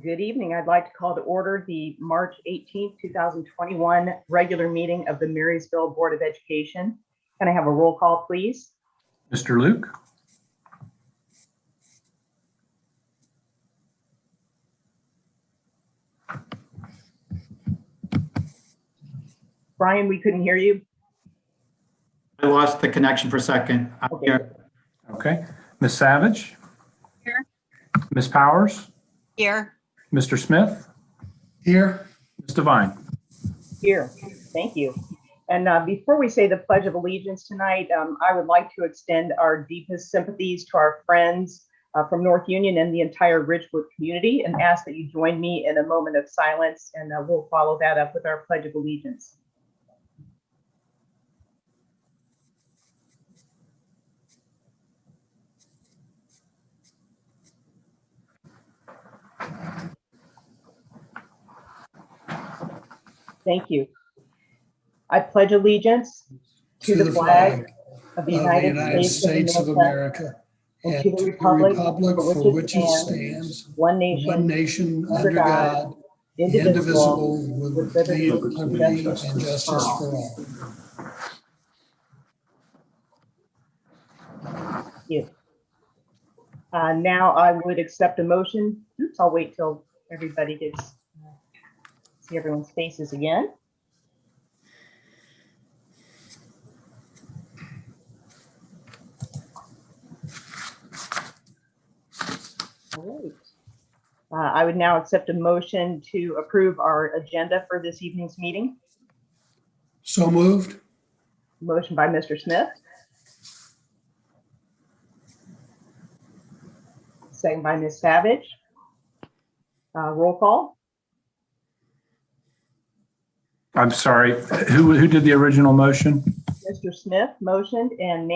Good evening. I'd like to call to order the March 18th, 2021 regular meeting of the Marysville Board of Education. Can I have a roll call, please? Mr. Luke? Brian, we couldn't hear you. I lost the connection for a second. Okay. Here. Okay. Ms. Savage? Here. Ms. Powers? Here. Mr. Smith? Here. Ms. Devine? Here. Thank you. And before we say the Pledge of Allegiance tonight, I would like to extend our deepest sympathies to our friends from North Union and the entire Ridgewood community, and ask that you join me in a moment of silence, and we'll follow that up with our Pledge of Allegiance. Thank you. I pledge allegiance to the flag of the United States of America and to the republic for which it stands, one nation under God, indivisible, with liberty and justice for all. Thank you. Now I would accept a motion. Oops, I'll wait till everybody gets see everyone's faces again. All right. I would now accept a motion to approve our agenda for this evening's meeting. So moved. Motion by Mr. Smith. Second by Ms. Savage. Roll call. I'm sorry, who did the original motion? Mr. Smith motioned, and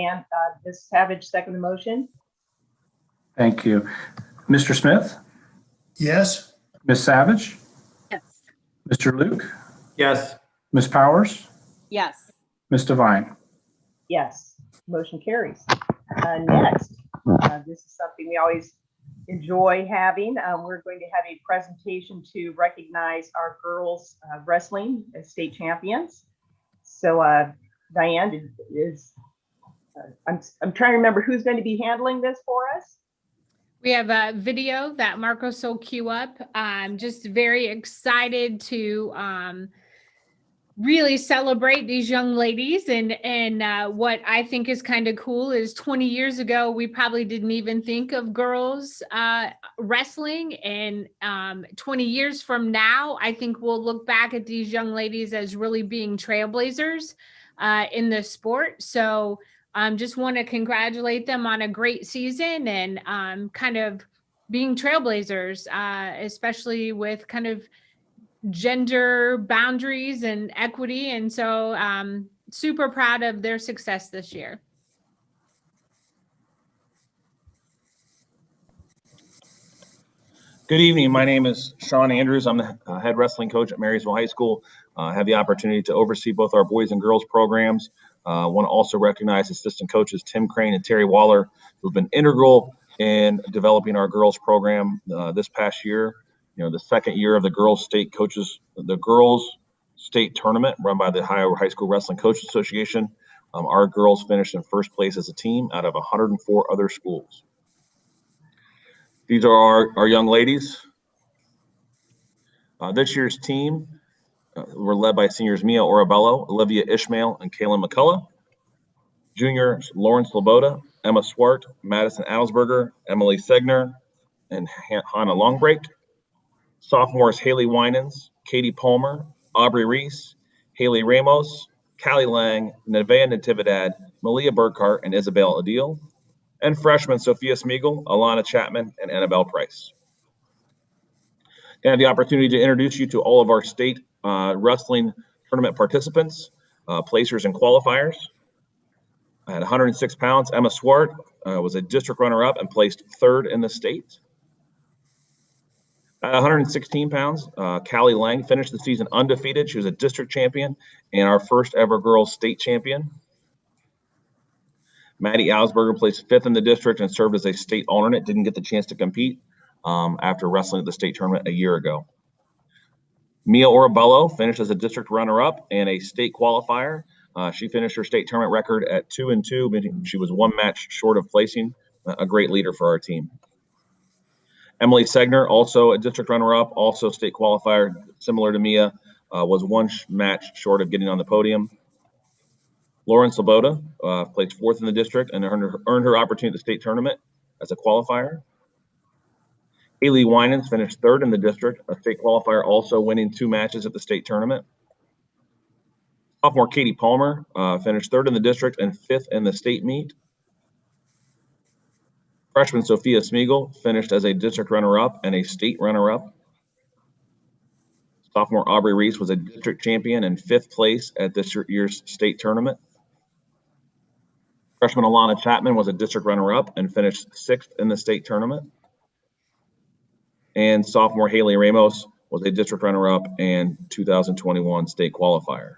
Ms. Savage seconded the motion. Thank you. Mr. Smith? Yes. Ms. Savage? Yes. Mr. Luke? Yes. Ms. Powers? Yes. Ms. Devine? Yes, motion carries. Next, this is something we always enjoy having. We're going to have a presentation to recognize our girls wrestling as state champions. So Diane I'm trying to remember who's going to be handling this for us. We have a video that Marcos will queue up. I'm just very excited to really celebrate these young ladies. And what I think is kind of cool is 20 years ago, we probably didn't even think of girls wrestling. And 20 years from now, I think we'll look back at these young ladies as really being trailblazers in the sport. So just want to congratulate them on a great season and kind of being trailblazers, especially with kind of gender boundaries and equity. And so super proud of their success this year. Good evening. My name is Sean Andrews. I'm the head wrestling coach at Marysville High School. I have the opportunity to oversee both our boys and girls programs. I want to also recognize assistant coaches Tim Crane and Terry Waller, who've been integral in developing our girls program this past year. You know, the second year of the girls state tournament run by the Ohio High School Wrestling Coaches Association. Our girls finished in first place as a team out of 104 other schools. These are our young ladies. This year's team were led by seniors Mia Orabello, Olivia Ishmael, and Kaylin McCullough. Juniors Lauren Sloboda, Emma Swart, Madison Alsberger, Emily Segner, and Hannah Longbreak. Sophomores Haley Winans, Katie Palmer, Aubrey Reese, Haley Ramos, Callie Lang, Nevaeh Natividad, Malia Burkhart, and Isabel Adil. And freshmen Sophia Smeagol, Alana Chapman, and Annabelle Price. I have the opportunity to introduce you to all of our state wrestling tournament participants, placers, and qualifiers. At 106 pounds, Emma Swart was a district runner-up and placed third in the state. At 116 pounds, Callie Lang finished the season undefeated. She was a district champion and our first ever girls state champion. Maddie Alsberger placed fifth in the district and served as a state alternate, didn't get the chance to compete. after wrestling at the state tournament a year ago. Mia Orabello finished as a district runner-up and a state qualifier. She finished her state tournament record at 2-2, meaning she was one match short of placing. A great leader for our team. Emily Segner, also a district runner-up, also state qualifier, similar to Mia, was one match short of getting on the podium. Lauren Sloboda placed fourth in the district and earned her opportunity at the state tournament as a qualifier. Haley Winans finished third in the district, a state qualifier, also winning 2 matches at the state tournament. Sophomore Katie Palmer finished third in the district and 5th in the state meet. Freshman Sophia Smeagol finished as a district runner-up and a state runner-up. Sophomore Aubrey Reese was a district champion and 5th place at this year's state tournament. Freshman Alana Chapman was a district runner-up and finished 6th in the state tournament. And sophomore Haley Ramos was a district runner-up and 2021 state qualifier.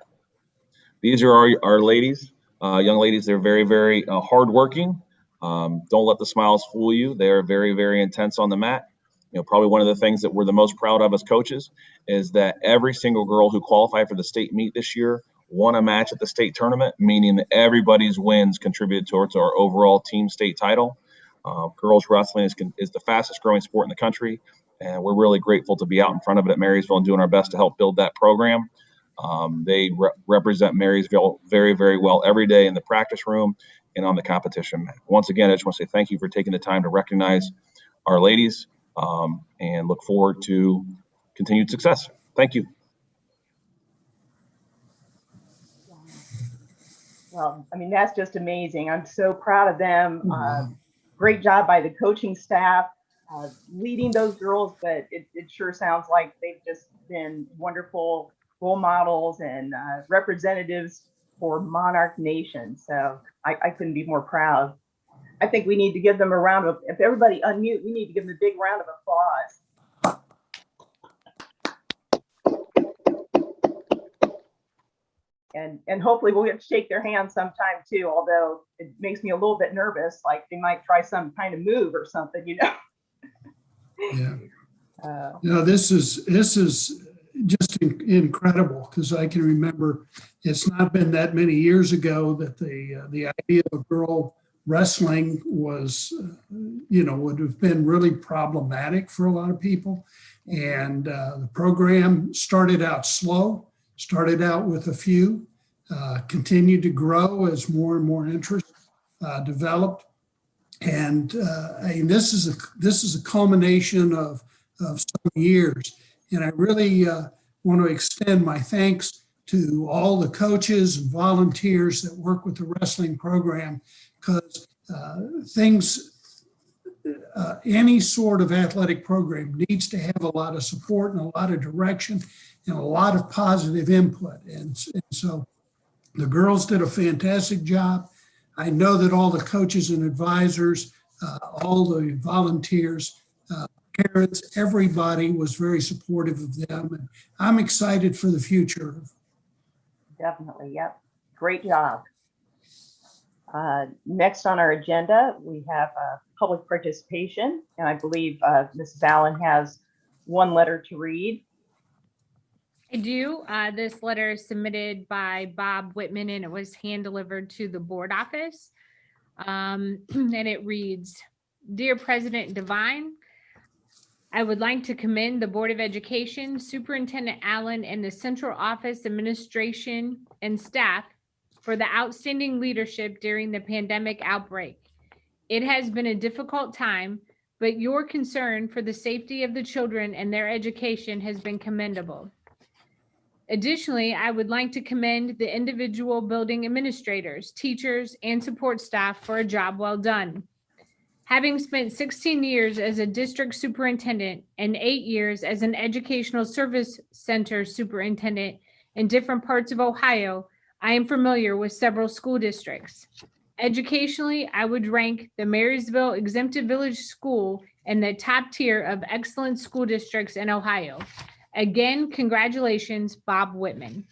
These are our ladies, young ladies. They're very, very hardworking. Don't let the smiles fool you. They're very, very intense on the mat. You know, probably one of the things that we're the most proud of as coaches is that every single girl who qualified for the state meet this year won a match at the state tournament, meaning that everybody's wins contributed towards our overall team state title. Girls wrestling is the fastest growing sport in the country, and we're really grateful to be out in front of it at Marysville and doing our best to help build that program. They represent Marysville very, very well every day in the practice room and on the competition mat. Once again, I just want to say thank you for taking the time to recognize our ladies and look forward to continued success. Thank you. Well, I mean, that's just amazing. I'm so proud of them. Great job by the coaching staff leading those girls, but it sure sounds like they've just been wonderful role models and representatives for Monarch Nation. So I couldn't be more proud. I think we need to give them a round of, if everybody unmute, we need to give them a big round of applause. And hopefully we'll get to shake their hands sometime too, although it makes me a little bit nervous, like they might try some kind of move or something, you know. Yeah. No, this is just incredible, because I can remember it's not been that many years ago that the idea of girl wrestling was, would have been really problematic for a lot of people. And the program started out slow, started out with a few, continued to grow as more and more interest developed. And this is a culmination of some years. And I really want to extend my thanks to all the coaches and volunteers that work with the wrestling program, because any sort of athletic program needs to have a lot of support and a lot of direction and a lot of positive input. And so the girls did a fantastic job. I know that all the coaches and advisors, all the volunteers, parents, everybody was very supportive of them. And I'm excited for the future. Definitely, yep. Great job. Next on our agenda, we have public participation. And I believe Mrs. Allen has one letter to read. I do. This letter is submitted by Bob Whitman, and it was hand delivered to the board office. And it reads, "Dear President Devine, I would like to commend the Board of Education, Superintendent Allen, and the Central Office Administration and staff for the outstanding leadership during the pandemic outbreak. It has been a difficult time, but your concern for the safety of the children and their education has been commendable. Additionally, I would like to commend the individual building administrators, teachers, and support staff for a job well done. Having spent 16 years as a district superintendent and 8 years as an educational service center superintendent in different parts of Ohio, I am familiar with several school districts. Educationally, I would rank the Marysville Exempted Village School in the top tier of excellent school districts in Ohio. Again, congratulations, Bob Whitman."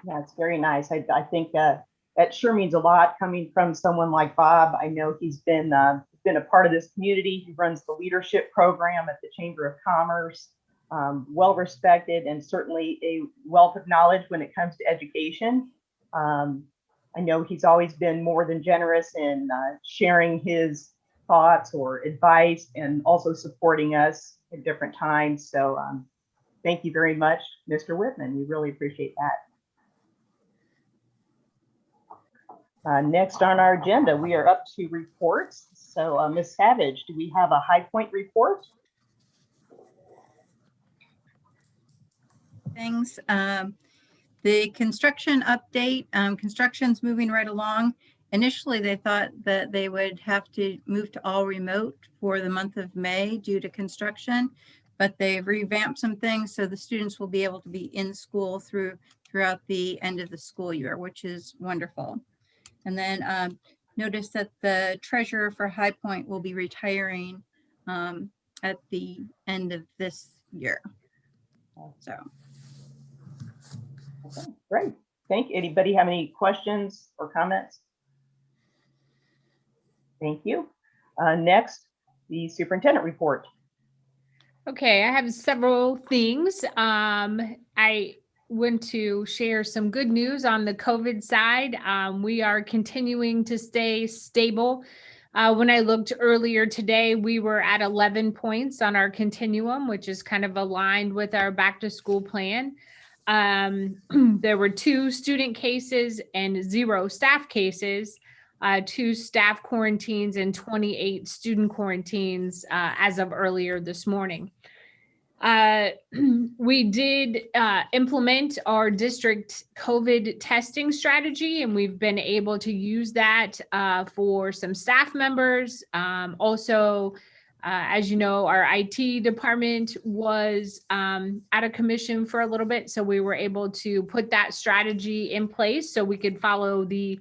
That's very nice. I think that sure means a lot coming from someone like Bob. I know he's been been a part of this community. He runs the leadership program at the Chamber of Commerce. Well respected and certainly a wealth of knowledge when it comes to education. I know he's always been more than generous in sharing his thoughts or advice and also supporting us at different times. So thank you very much, Mr. Whitman. We really appreciate that. Next on our agenda, we are up to reports. So Ms. Savage, do we have a High Point report? Things. The construction update, construction's moving right along. Initially, they thought that they would have to move to all remote for the month of May due to construction, but they've revamped some things so the students will be able to be in school throughout the end of the school year, which is wonderful. And then notice that the treasurer for High Point will be retiring at the end of this year. So. Okay, great. Thank you. Anybody have any questions or comments? Thank you. Next, the superintendent report. Okay, I have several things. I want to share some good news on the COVID side. We are continuing to stay stable. When I looked earlier today, we were at 11 points on our continuum, which is kind of aligned with our back to school plan. There were 2 student cases and 0 staff cases, 2 staff quarantines and 28 student quarantines as of earlier this morning. We did implement our district COVID testing strategy, and we've been able to use that for some staff members. Also, as you know, our IT department was out of commission for a little bit, so we were able to put that strategy in place so we could follow the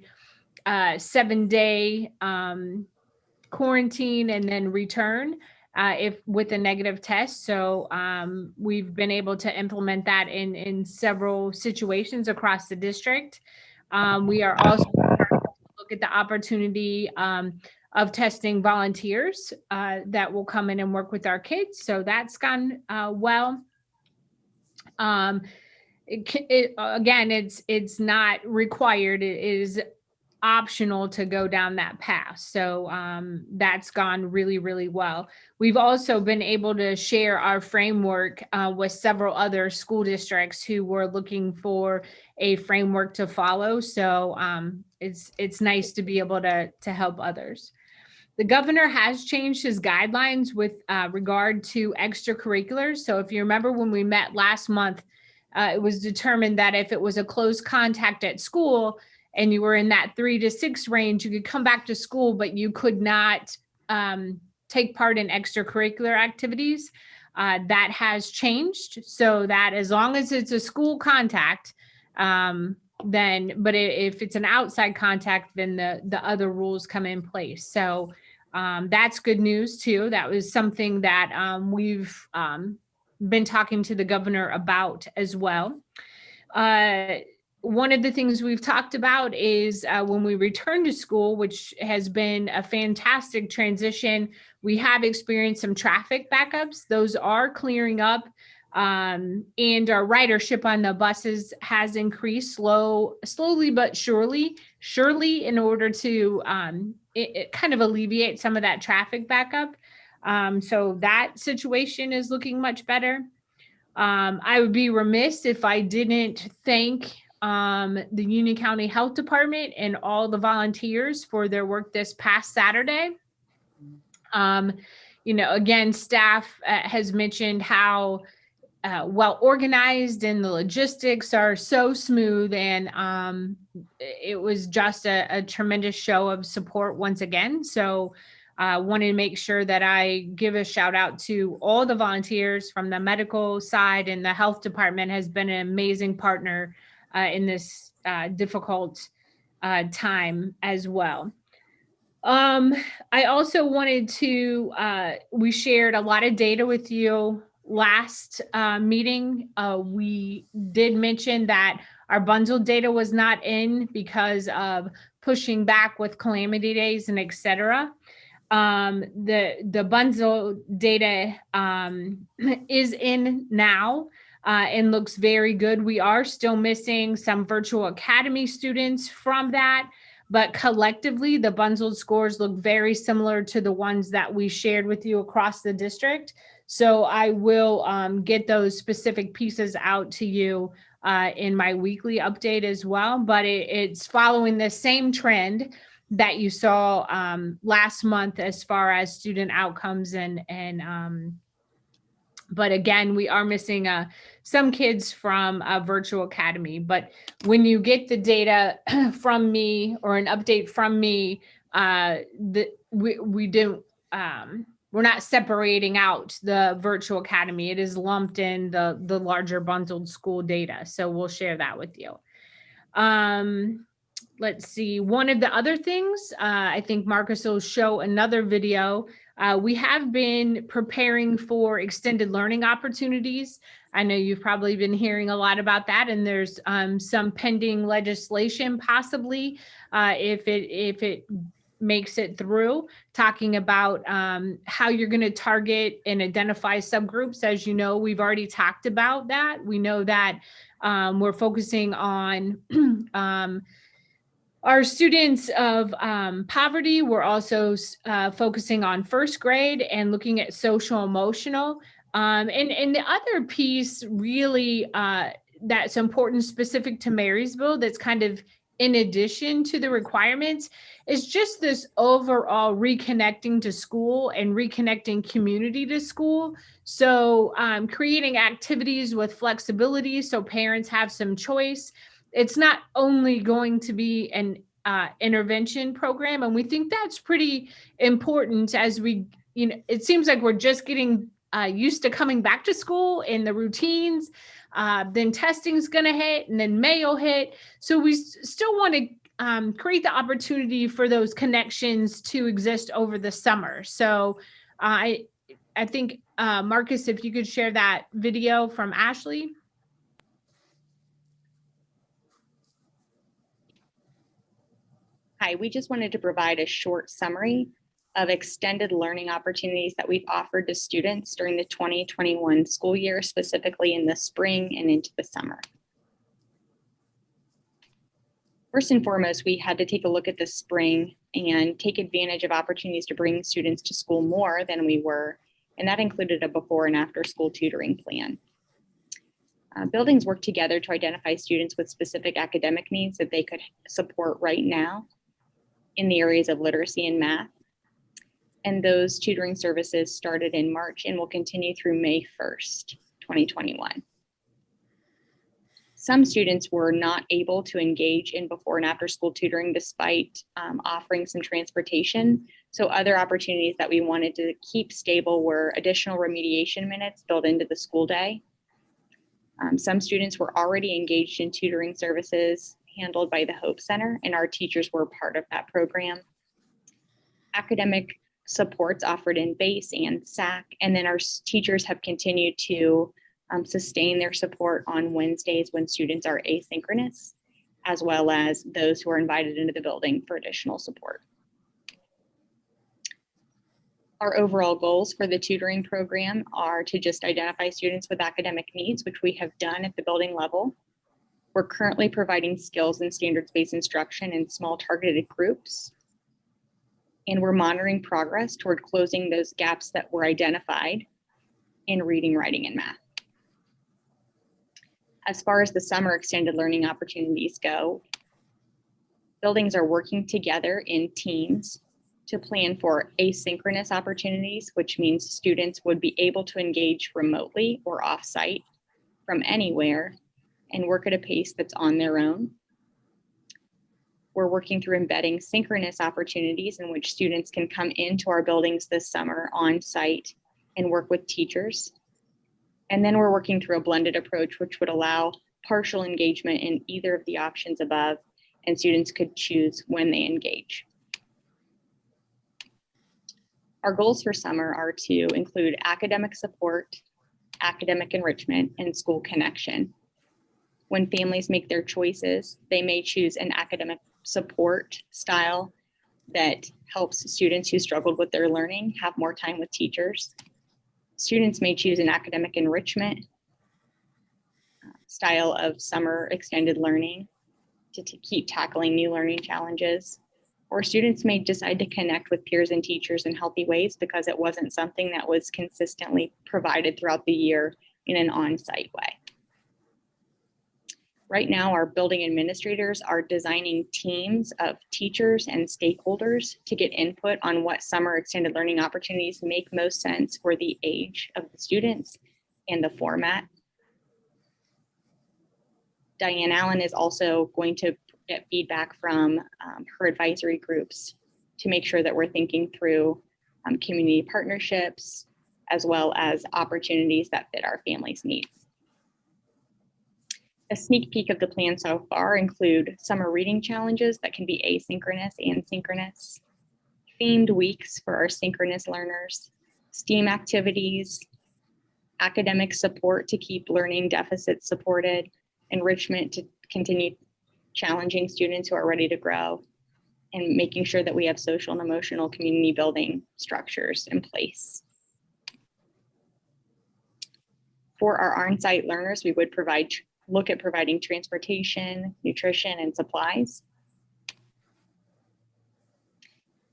7-day quarantine and then return if with a negative test. So we've been able to implement that in several situations across the district. We are also starting to look at the opportunity of testing volunteers that will come in and work with our kids. So that's gone well. Again, it's not required. It is optional to go down that path. So that's gone really, really well. We've also been able to share our framework with several other school districts who were looking for a framework to follow. So it's nice to be able to help others. The governor has changed his guidelines with regard to extracurriculars. So if you remember when we met last month, it was determined that if it was a close contact at school and you were in that 3 to 6 range, you could come back to school, but you could not take part in extracurricular activities. That has changed so that as long as it's a school contact, but if it's an outside contact, then the other rules come in place. So that's good news too. That was something that we've been talking to the governor about as well. One of the things we've talked about is when we return to school, which has been a fantastic transition, we have experienced some traffic backups. Those are clearing up. And our ridership on the buses has increased slowly but surely in order to it kind of alleviate some of that traffic backup. So that situation is looking much better. I would be remiss if I didn't thank the Union County Health Department and all the volunteers for their work this past Saturday. Again, staff has mentioned how well organized and the logistics are so smooth, and it was just a tremendous show of support once again. So wanted to make sure that I give a shout out to all the volunteers from the medical side, and the health department has been an amazing partner in this difficult time as well. I also wanted to, we shared a lot of data with you last meeting. We did mention that our bundled data was not in because of pushing back with calamity days and et cetera. The bundle data is in now and looks very good. We are still missing some virtual academy students from that, but collectively the bundled scores look very similar to the ones that we shared with you across the district. So I will get those specific pieces out to you in my weekly update as well, but it's following the same trend that you saw last month as far as student outcomes but again, we are missing some kids from virtual academy. But when you get the data from me or an update from me, we don't, we're not separating out the virtual academy. It is lumped in the larger bundled school data. So we'll share that with you. Let's see. One of the other things, I think Marcus will show another video. We have been preparing for extended learning opportunities. I know you've probably been hearing a lot about that, and there's some pending legislation possibly if it makes it through, talking about how you're going to target and identify subgroups. As you know, we've already talked about that. We know that we're focusing on our students of poverty. We're also focusing on first grade and looking at social emotional. And the other piece really that's important, specific to Marysville, that's kind of in addition to the requirements, is just this overall reconnecting to school and reconnecting community to school. So creating activities with flexibility so parents have some choice. It's not only going to be an intervention program. And we think that's pretty important as we, it seems like we're just getting used to coming back to school and the routines. Then testing's going to hit, and then May will hit. So we still want to create the opportunity for those connections to exist over the summer. So I think, Marcus, if you could share that video from Ashley. Hi, we just wanted to provide a short summary of extended learning opportunities that we've offered to students during the 2021 school year, specifically in the spring and into the summer. First and foremost, we had to take a look at the spring and take advantage of opportunities to bring students to school more than we were, and that included a before and after school tutoring plan. Buildings work together to identify students with specific academic needs that they could support right now in the areas of literacy and math. And those tutoring services started in March and will continue through May 1st, 2021. Some students were not able to engage in before and after school tutoring despite offering some transportation. So other opportunities that we wanted to keep stable were additional remediation minutes built into the school day. Some students were already engaged in tutoring services handled by the Hope Center, and our teachers were part of that program. Academic supports offered in BASE and SAC, and then our teachers have continued to sustain their support on Wednesdays when students are asynchronous, as well as those who are invited into the building for additional support. Our overall goals for the tutoring program are to just identify students with academic needs, which we have done at the building level. We're currently providing skills and standards-based instruction in small targeted groups. And we're monitoring progress toward closing those gaps that were identified in reading, writing, and math. As far as the summer extended learning opportunities go, buildings are working together in teams to plan for asynchronous opportunities, which means students would be able to engage remotely or offsite from anywhere and work at a pace that's on their own. We're working through embedding synchronous opportunities in which students can come into our buildings this summer on site and work with teachers. And then we're working through a blended approach, which would allow partial engagement in either of the options above, and students could choose when they engage. Our goals for summer are to include academic support, academic enrichment, and school connection. When families make their choices, they may choose an academic support style that helps students who struggled with their learning have more time with teachers. Students may choose an academic enrichment style of summer extended learning to keep tackling new learning challenges. Or students may decide to connect with peers and teachers in healthy ways because it wasn't something that was consistently provided throughout the year in an on-site way. Right now, our building administrators are designing teams of teachers and stakeholders to get input on what summer extended learning opportunities make most sense for the age of the students and the format. Diane Allen is also going to get feedback from her advisory groups to make sure that we're thinking through community partnerships as well as opportunities that fit our families' needs. A sneak peek of the plan so far include summer reading challenges that can be asynchronous and synchronous, themed weeks for our synchronous learners, STEAM activities, academic support to keep learning deficits supported, enrichment to continue challenging students who are ready to grow, and making sure that we have social and emotional community building structures in place. For our on-site learners, we would look at providing transportation, nutrition, and supplies.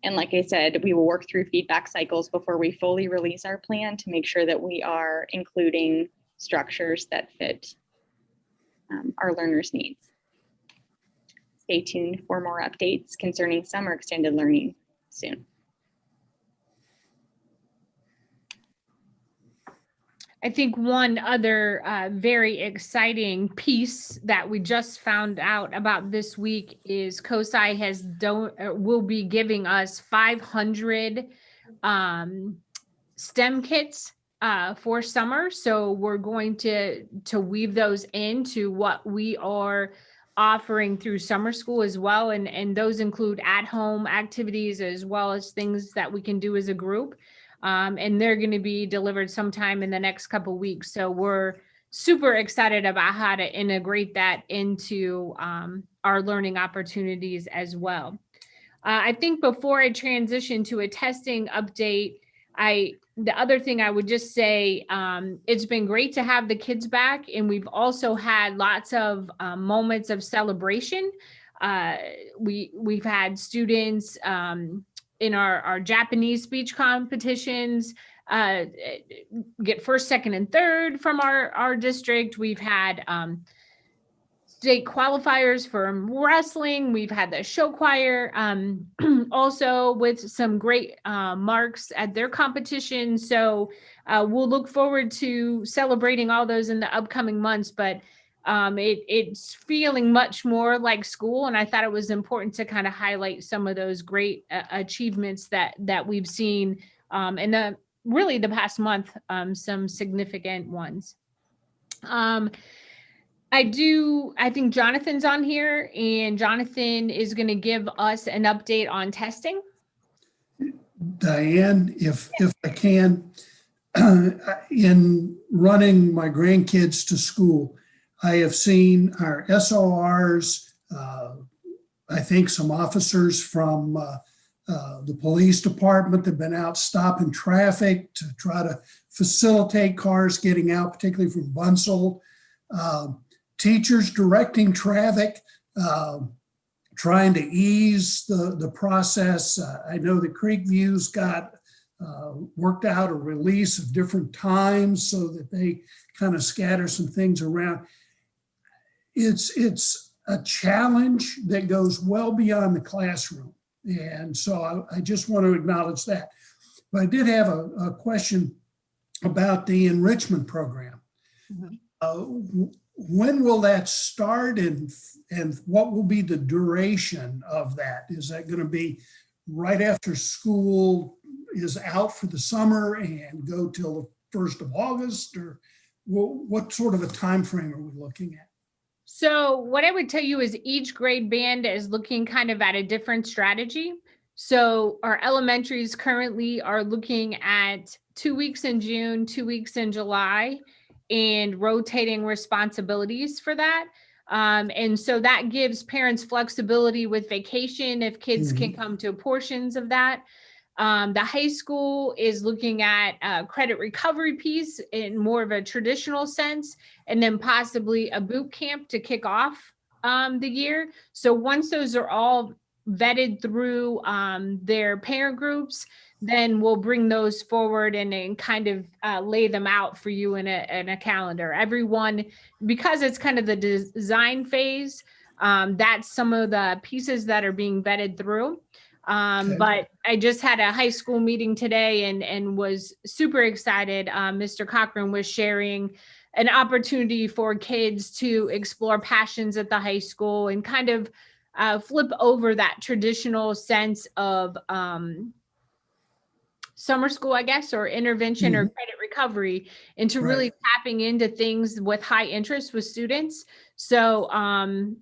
And like I said, we will work through feedback cycles before we fully release our plan to make sure that we are including structures that fit our learners' needs. Stay tuned for more updates concerning summer extended learning soon. I think one other very exciting piece that we just found out about this week is COSI will be giving us 500 STEM kits for summer. So we're going to weave those into what we are offering through summer school as well. And those include at-home activities as well as things that we can do as a group. And they're going to be delivered sometime in the next couple of weeks. So we're super excited about how to integrate that into our learning opportunities as well. I think before I transition to a testing update, the other thing I would just say, it's been great to have the kids back, and we've also had lots of moments of celebration. We've had students in our Japanese speech competitions get first, second, and third from our district. We've had state qualifiers for wrestling. We've had the show choir also with some great marks at their competition. So we'll look forward to celebrating all those in the upcoming months, but it's feeling much more like school. And I thought it was important to kind of highlight some of those great achievements that we've seen in really the past month, some significant ones. I think Jonathan's on here, and Jonathan is going to give us an update on testing. Diane, if I can, in running my grandkids to school, I have seen our SORs, I think some officers from the police department that have been out stopping traffic to try to facilitate cars getting out, particularly from Bunzel. Teachers directing traffic, trying to ease the process. I know the Creekview's got worked out a release of different times so that they kind of scatter some things around. It's a challenge that goes well beyond the classroom. And so I just want to acknowledge that. But I did have a question about the enrichment program. Mm-hmm. When will that start, and what will be the duration of that? Is that going to be right after school is out for the summer and go till the 1st of August, or what sort of a time frame are we looking at? So what I would tell you is each grade band is looking kind of at a different strategy. So our elementaries currently are looking at 2 weeks in June, 2 weeks in July, and rotating responsibilities for that. And so that gives parents flexibility with vacation if kids can come to portions of that. The high school is looking at a credit recovery piece in more of a traditional sense, and then possibly a boot camp to kick off the year. So once those are all vetted through their parent groups, then we'll bring those forward and kind of lay them out for you in a calendar. Everyone, because it's kind of the design phase, that's some of the pieces that are being vetted through. But I just had a high school meeting today and was super excited. Mr. Cochran was sharing an opportunity for kids to explore passions at the high school and kind of flip over that traditional sense of summer school, I guess, or intervention or credit recovery, into really tapping into things with high interest with students. So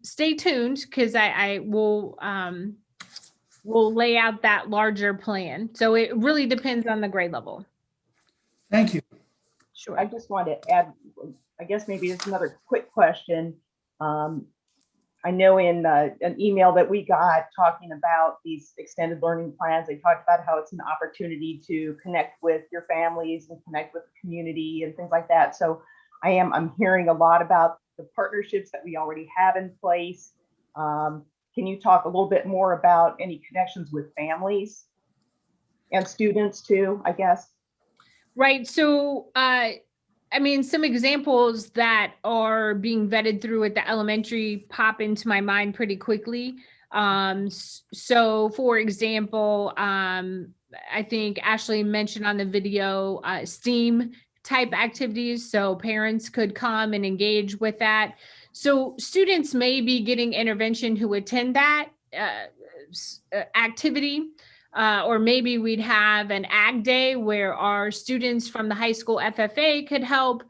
stay tuned, because I will we'll lay out that larger plan. So it really depends on the grade level. Thank you. Sure. I just wanted to add, I guess maybe just another quick question. I know in an email that we got talking about these extended learning plans, they talked about how it's an opportunity to connect with your families and connect with the community and things like that. So I'm hearing a lot about the partnerships that we already have in place. Can you talk a little bit more about any connections with families and students too, I guess? Right. So, I mean, some examples that are being vetted through at the elementary pop into my mind pretty quickly. So, for example, I think Ashley mentioned on the video STEAM type activities. So parents could come and engage with that. So students may be getting intervention who attend that activity. Or maybe we'd have an ag day where our students from the high school FFA could help,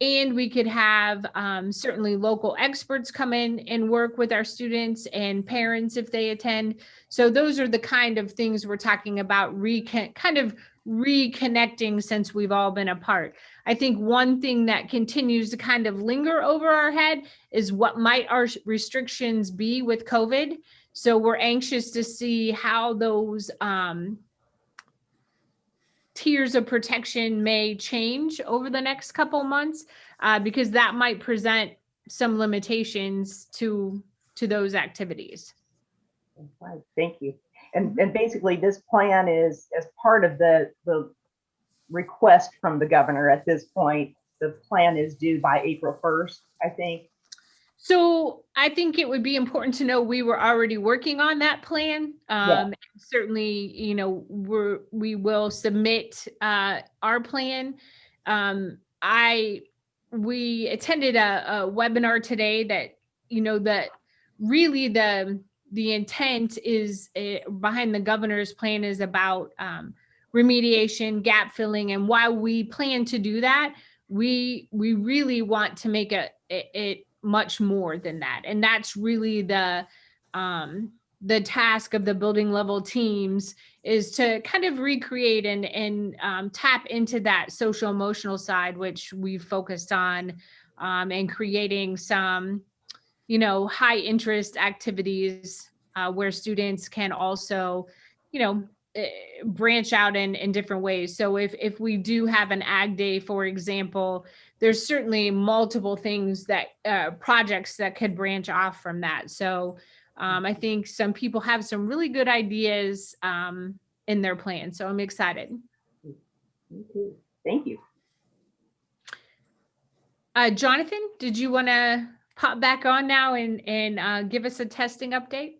and we could have certainly local experts come in and work with our students and parents if they attend. So those are the kind of things we're talking about, kind of reconnecting since we've all been apart. I think one thing that continues to kind of linger over our head is what might our restrictions be with COVID. So we're anxious to see how those tiers of protection may change over the next couple months, because that might present some limitations to those activities. Right, thank you. And basically this plan is as part of the request from the governor at this point. The plan is due by April 1st, I think. So I think it would be important to know we were already working on that plan. Certainly, you know, we will submit our plan. We attended a webinar today that, you know, that really the intent is behind the governor's plan is about remediation, gap filling, and while we plan to do that, we really want to make it much more than that. And that's really the task of the building level teams, is to kind of recreate and tap into that social emotional side, which we've focused on, and creating some, you know, high interest activities where students can also, you know, branch out in different ways. So if we do have an ag day, for example, there's certainly multiple things that projects that could branch off from that. So I think some people have some really good ideas in their plan. So I'm excited. Thank you. Jonathan, did you want to pop back on now and give us a testing update?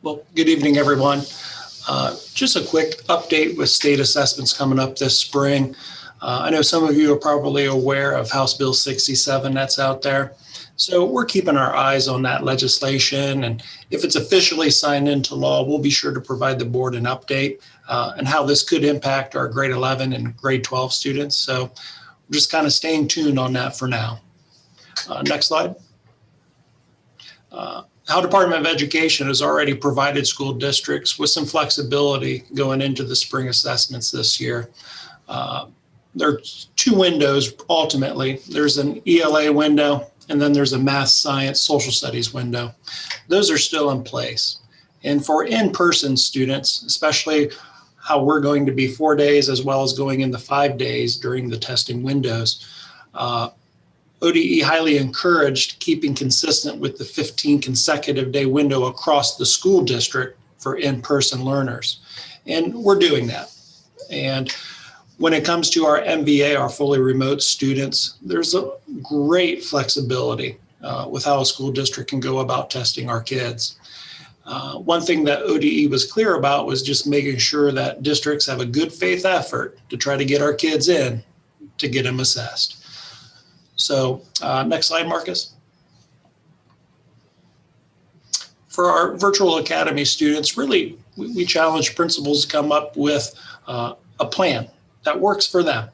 Well, good evening, everyone. Just a quick update with state assessments coming up this spring. I know some of you are probably aware of House Bill 67 that's out there. So we're keeping our eyes on that legislation. And if it's officially signed into law, we'll be sure to provide the board an update and how this could impact our grade 11 and grade 12 students. So we're just kind of staying tuned on that for now. Next slide. How Department of Education has already provided school districts with some flexibility going into the spring assessments this year. There are two windows ultimately. There's an ELA window, and then there's a math, science, social studies window. Those are still in place. And for in-person students, especially how we're going to be 4 days as well as going into 5 days during the testing windows, ODE highly encouraged keeping consistent with the 15 consecutive day window across the school district for in-person learners. And we're doing that. And when it comes to our MVA, our fully remote students, there's a great flexibility with how a school district can go about testing our kids. One thing that ODE was clear about was just making sure that districts have a good faith effort to try to get our kids in to get them assessed. So next slide, Marcus. For our virtual academy students, really, we challenge principals to come up with a plan that works for them.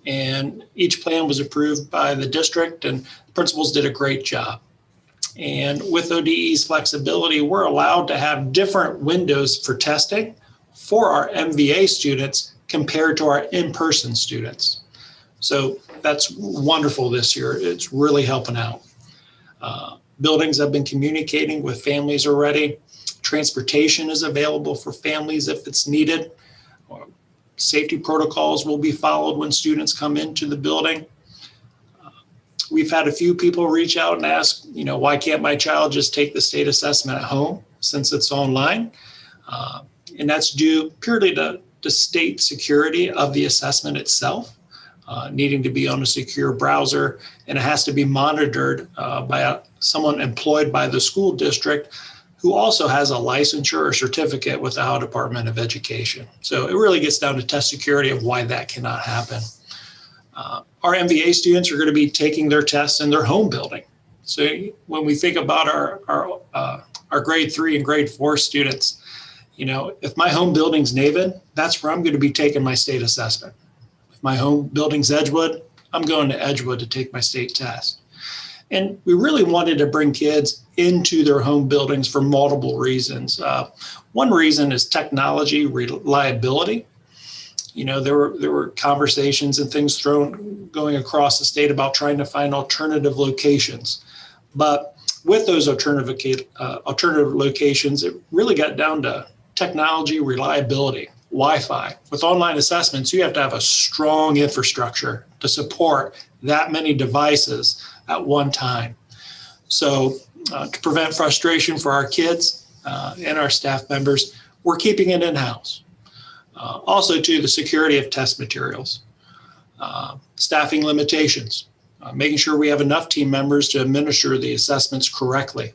And each plan was approved by the district, and principals did a great job. And with ODE's flexibility, we're allowed to have different windows for testing for our MVA students compared to our in-person students. So that's wonderful this year. It's really helping out. Buildings have been communicating with families already. Transportation is available for families if it's needed. Safety protocols will be followed when students come into the building. We've had a few people reach out and ask, why can't my child just take the state assessment at home since it's online? And that's due purely to state security of the assessment itself. Needing to be on a secure browser, and it has to be monitored by someone employed by the school district who also has a licensure or certificate with the Ohio Department of Education. So it really gets down to test security of why that cannot happen. Our MVA students are going to be taking their tests in their home building. So when we think about our grade 3 and grade 4 students, if my home building's Naven, that's where I'm going to be taking my state assessment. My home building's Edgewood, I'm going to Edgewood to take my state test. And we really wanted to bring kids into their home buildings for multiple reasons. One reason is technology reliability. There were conversations and things going across the state about trying to find alternative locations. But with those alternative locations, it really got down to technology reliability. Wi-Fi. With online assessments, you have to have a strong infrastructure to support that many devices at one time. So to prevent frustration for our kids and our staff members, we're keeping it in-house. Also, too, the security of test materials, staffing limitations, making sure we have enough team members to administer the assessments correctly.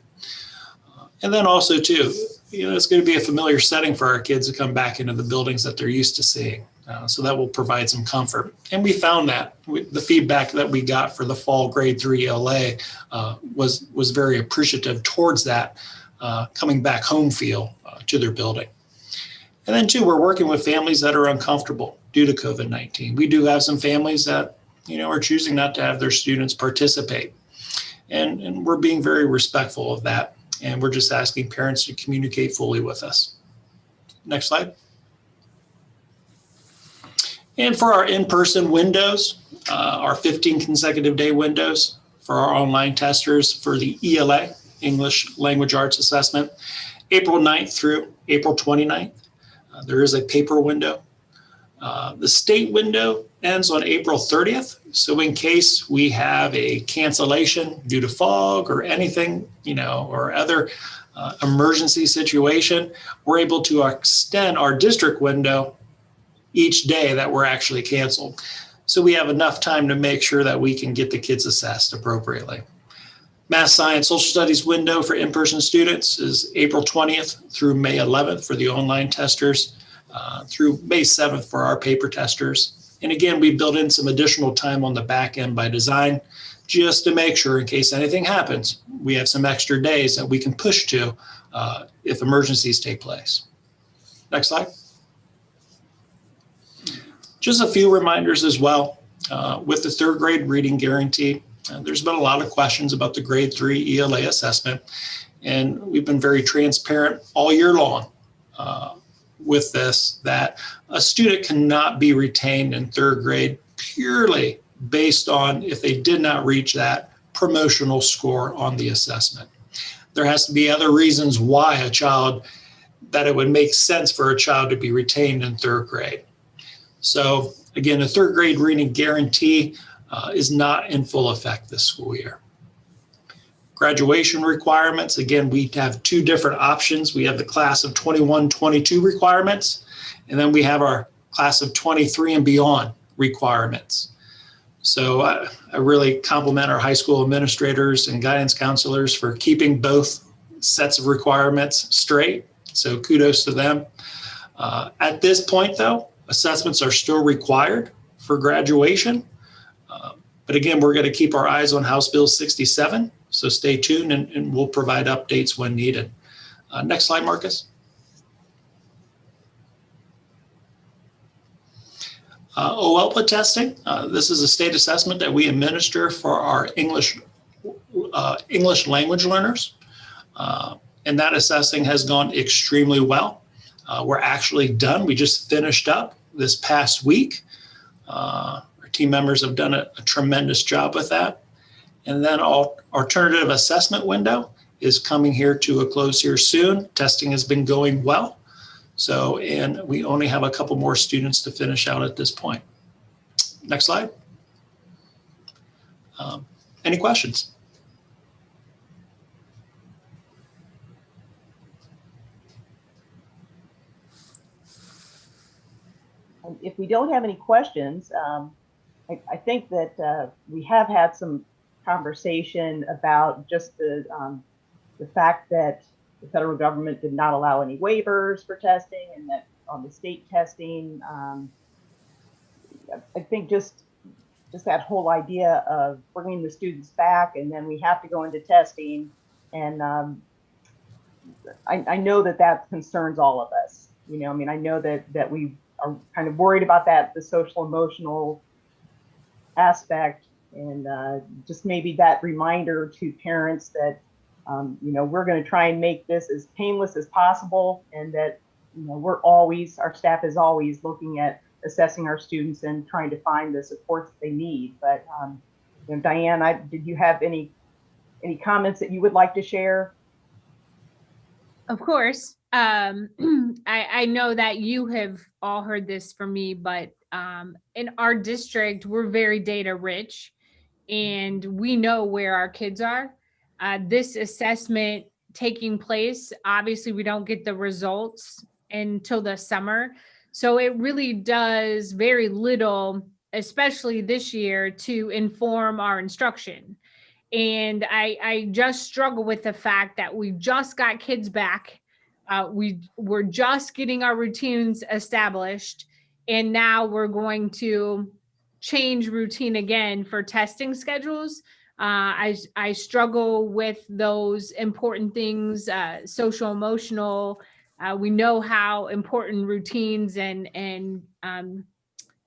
And then also, too, it's going to be a familiar setting for our kids to come back into the buildings that they're used to seeing. So that will provide some comfort. And we found that the feedback that we got for the fall grade 3 LA was very appreciative towards that coming back home feel to their building. And then, too, we're working with families that are uncomfortable due to COVID-19. We do have some families that, are choosing not to have their students participate. And we're being very respectful of that. And we're just asking parents to communicate fully with us. Next slide. And for our in-person windows, our 15 consecutive day windows for our online testers for the ELA, English Language Arts Assessment, April 9th through April 29th. There is a paper window. The state window ends on April 30th. So in case we have a cancellation due to fog or anything, or other emergency situation, we're able to extend our district window each day that we're actually canceled. So we have enough time to make sure that we can get the kids assessed appropriately. Math, science, social studies window for in-person students is April 20th through May 11th for the online testers, through May 7th for our paper testers. And again, we built in some additional time on the back end by design, just to make sure in case anything happens, we have some extra days that we can push to if emergencies take place. Next slide. Just a few reminders as well. With the third grade reading guarantee, there's been a lot of questions about the grade 3 ELA assessment. and we've been very transparent all year long with this, that a student cannot be retained in third grade purely based on if they did not reach that promotional score on the assessment. There has to be other reasons why that it would make sense for a child to be retained in third grade. So again, a third grade reading guarantee is not in full effect this school year. Graduation requirements, again, we have two different options. We have the class of 21-22 requirements, and then we have our class of 23 and beyond requirements. So I really compliment our high school administrators and guidance counselors for keeping both sets of requirements straight. So kudos to them. At this point, though, assessments are still required for graduation. But again, we're going to keep our eyes on House Bill 67. So stay tuned, and we'll provide updates when needed. Next slide, Marcus. OLPA testing. This is a state assessment that we administer for our English language learners. And that assessing has gone extremely well. We're actually done. We just finished up this past week. Our team members have done a tremendous job with that. And then our alternative assessment window is coming here to a close here soon. Testing has been going well. So, and we only have a couple more students to finish out at this point. Next slide. Any questions? If we don't have any questions, I think that we have had some conversation about just the fact that the federal government did not allow any waivers for testing, and that on the state testing, I think just that whole idea of bringing the students back and then we have to go into testing, and I know that concerns all of us. You know, I mean, I know that we are kind of worried about that, the social emotional aspect, and just maybe that reminder to parents that you know, we're going to try and make this as painless as possible, and that, you know, our staff is always looking at assessing our students and trying to find the supports that they need. But you know, Diane, did you have any comments that you would like to share? Of course. I know that you have all heard this from me, but in our district, we're very data rich, and we know where our kids are. This assessment taking place, obviously we don't get the results until the summer. So it really does very little, especially this year, to inform our instruction. And I just struggle with the fact that we just got kids back. We're just getting our routines established, and now we're going to change routine again for testing schedules. I struggle with those important things, social, emotional. We know how important routines and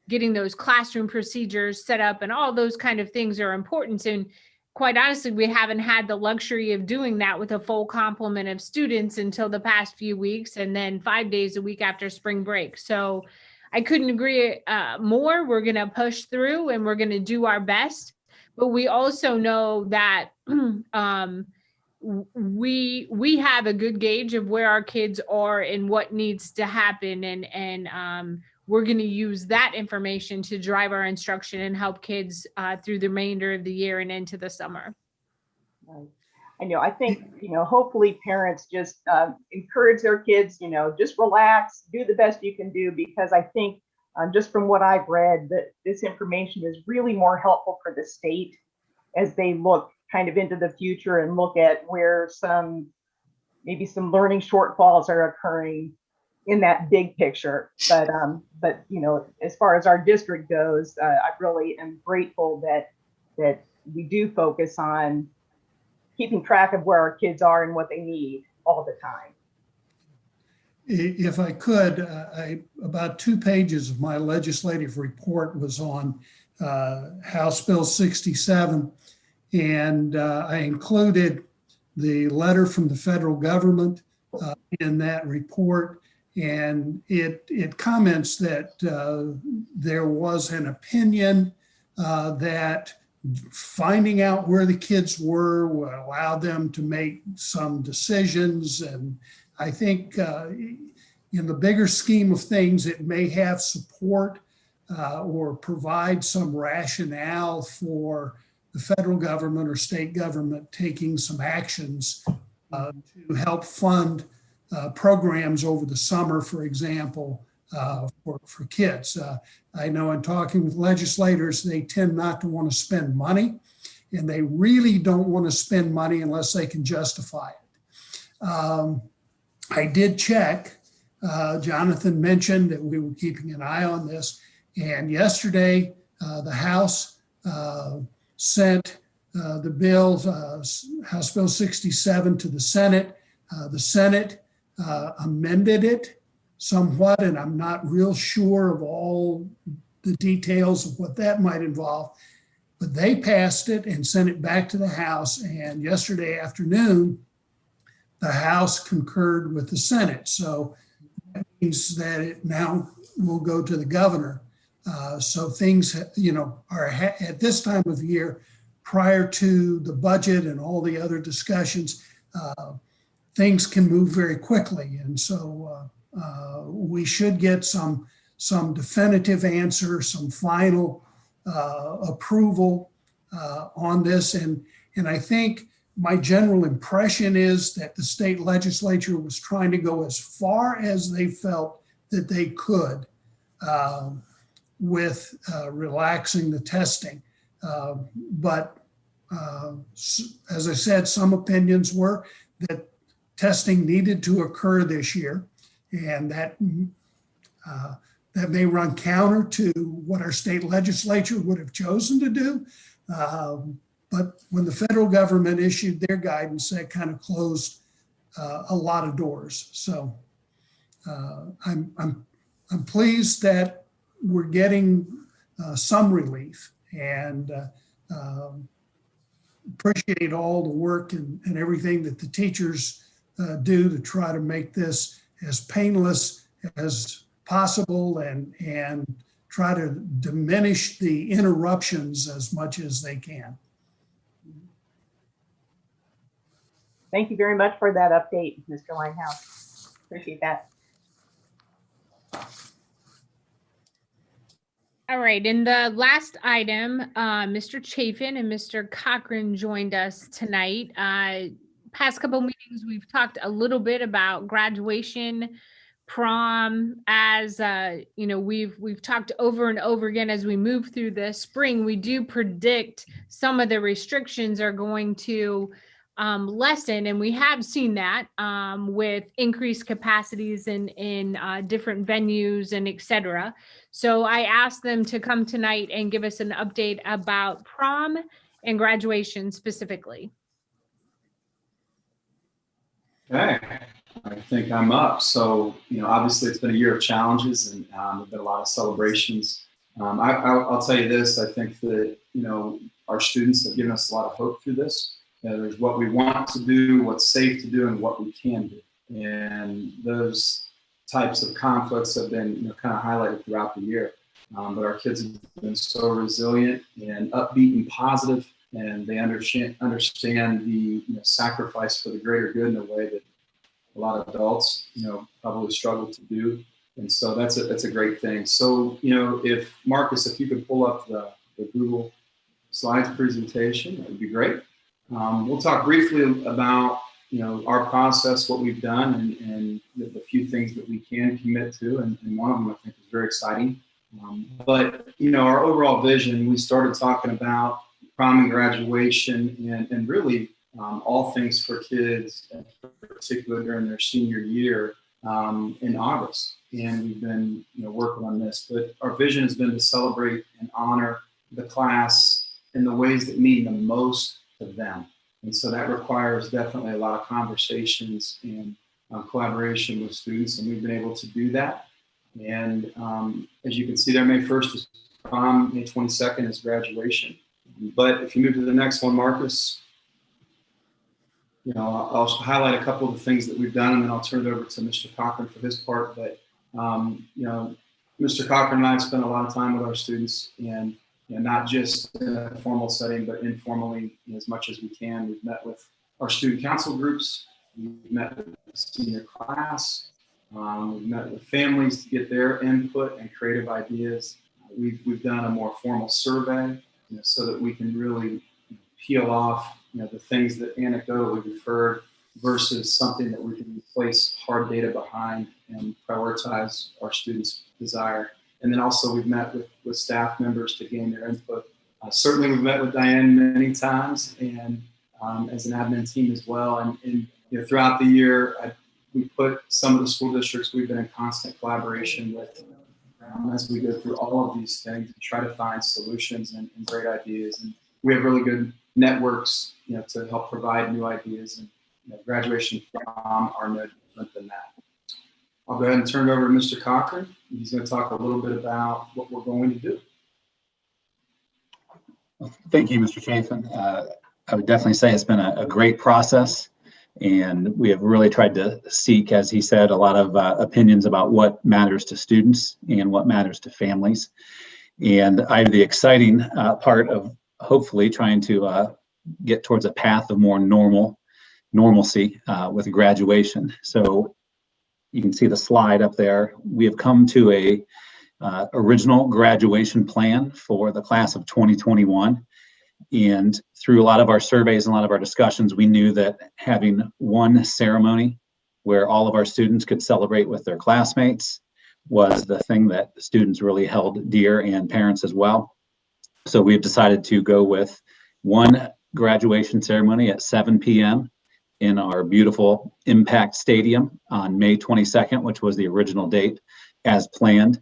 getting those classroom procedures set up and all those kind of things are important. And quite honestly, we haven't had the luxury of doing that with a full complement of students until the past few weeks, and then 5 days a week after spring break. So I couldn't agree more. We're going to push through and we're going to do our best. But we also know that we have a good gauge of where our kids are and what needs to happen, and we're going to use that information to drive our instruction and help kids through the remainder of the year and into the summer. Right. I know. I think, you know, hopefully parents just encourage their kids, you know, just relax, do the best you can do, because I think just from what I've read, that this information is really more helpful for the state as they look kind of into the future and look at where maybe some learning shortfalls are occurring in that big picture. But you know, as far as our district goes, I really am grateful that we do focus on keeping track of where our kids are and what they need all the time. If I could, about 2 pages of my legislative report was on House Bill 67, and I included the letter from the federal government in that report, and it comments that there was an opinion that finding out where the kids were will allow them to make some decisions. And I think in the bigger scheme of things, it may have support or provide some rationale for the federal government or state government taking some actions to help fund programs over the summer, for example, for kids. I know in talking with legislators, they tend not to want to spend money, and they really don't want to spend money unless they can justify it. I did check. Jonathan mentioned that we were keeping an eye on this, and yesterday the House sent the bill, House Bill 67, to the Senate. The Senate amended it somewhat, and I'm not real sure of all the details of what that might involve, but they passed it and sent it back to the House. And yesterday afternoon, the House concurred with the Senate. So that means that it now will go to the governor. So things, are at this time of year, prior to the budget and all the other discussions, things can move very quickly. And so we should get some definitive answer, some final approval on this. And I think my general impression is that the state legislature was trying to go as far as they felt that they could with relaxing the testing. But as I said, some opinions were that testing needed to occur this year, and that may run counter to what our state legislature would have chosen to do. But when the federal government issued their guidance, that kind of closed a lot of doors. So I'm pleased that we're getting some relief, and appreciate all the work and everything that the teachers do to try to make this as painless as possible and try to diminish the interruptions as much as they can. Thank you very much for that update, Mr. Limehouse. Appreciate that. All right, in the last item, Mr. Chafin and Mr. Cochran joined us tonight. Past couple meetings, we've talked a little bit about graduation, prom. As we've talked over and over again as we move through the spring. We do predict some of the restrictions are going to lessen, and we have seen that with increased capacities in different venues and et cetera. So I asked them to come tonight and give us an update about prom and graduation specifically. Okay, I think I'm up. So, obviously it's been a year of challenges, and there've been a lot of celebrations. I'll tell you this, I think that, our students have given us a lot of hope through this. There's what we want to do, what's safe to do, and what we can do. And those types of conflicts have been, kind of highlighted throughout the year. But our kids have been so resilient and upbeat and positive, and they understand the sacrifice for the greater good in a way that a lot of adults, probably struggle to do. And so that's a great thing. So, if Marcus, if you could pull up the Google Slides presentation, that would be great. We'll talk briefly about, our process, what we've done, and the few things that we can commit to. And one of them I think is very exciting. But, our overall vision, we started talking about prom and graduation and really all things for kids, in particular during their senior year in August. And we've been, working on this. But our vision has been to celebrate and honor the class in the ways that mean the most to them. And so that requires definitely a lot of conversations and collaboration with students, and we've been able to do that. And as you can see there, May 1st is prom, May 22nd is graduation. But if you move to the next one, Marcus, I'll highlight a couple of the things that we've done, and then I'll turn it over to Mr. Cochran for his part. But Mr. Cochran and I have spent a lot of time with our students, and not just in a formal setting, but informally as much as we can. We've met with our student council groups. We've met with the senior class. We've met with families to get their input and creative ideas. We've done a more formal survey, so that we can really peel off, the things that anecdotally we've heard versus something that we can place hard data behind and prioritize our students' desire. And then also we've met with staff members to gain their input. Certainly we've met with Diane many times, and as an admin team as well. And throughout the year, we put some of the school districts we've been in constant collaboration with as we go through all of these things and try to find solutions and great ideas. And we have really good networks, to help provide new ideas, and graduation prom are no different than that. I'll go ahead and turn it over to Mr. Cochran. He's going to talk a little bit about what we're going to do. Thank you, Mr. Chafin. I would definitely say it's been a great process, and we have really tried to seek, as he said, a lot of opinions about what matters to students and what matters to families. And I have the exciting part of hopefully trying to get towards a path of more normalcy with graduation. So you can see the slide up there. We have come to a original graduation plan for the class of 2021. And through a lot of our surveys and a lot of our discussions, we knew that having one ceremony where all of our students could celebrate with their classmates was the thing that the students really held dear, and parents as well. So we've decided to go with one graduation ceremony at 7 p.m. in our beautiful Impact Stadium on May 22nd, which was the original date as planned.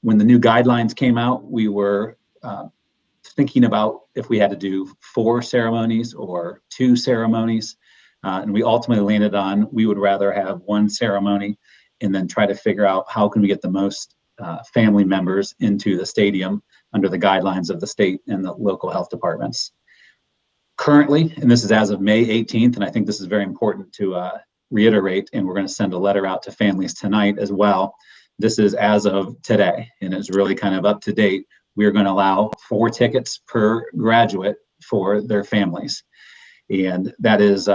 When the new guidelines came out, we were thinking about if we had to do 4 ceremonies or 2 ceremonies. And we ultimately landed on, we would rather have one ceremony and then try to figure out how can we get the most family members into the stadium under the guidelines of the state and the local health departments. Currently, and this is as of May 18th, and I think this is very important to reiterate, and we're going to send a letter out to families tonight as well. This is as of today, and it's really kind of up to date. We're going to allow 4 tickets per graduate for their families. And that is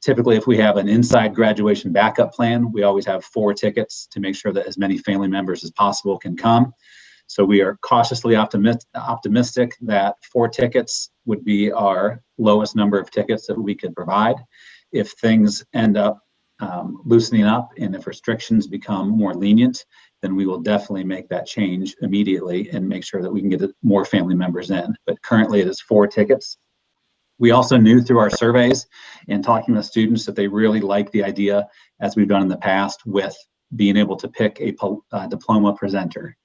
typically, if we have an inside graduation backup plan, we always have 4 tickets to make sure that as many family members as possible can come. So we are cautiously optimistic that 4 tickets would be our lowest number of tickets that we could provide. If things end up loosening up and if restrictions become more lenient, then we will definitely make that change immediately and make sure that we can get more family members in. But currently it is 4 tickets. We also knew through our surveys and talking with students that they really like the idea, as we've done in the past, with being able to pick a diploma presenter.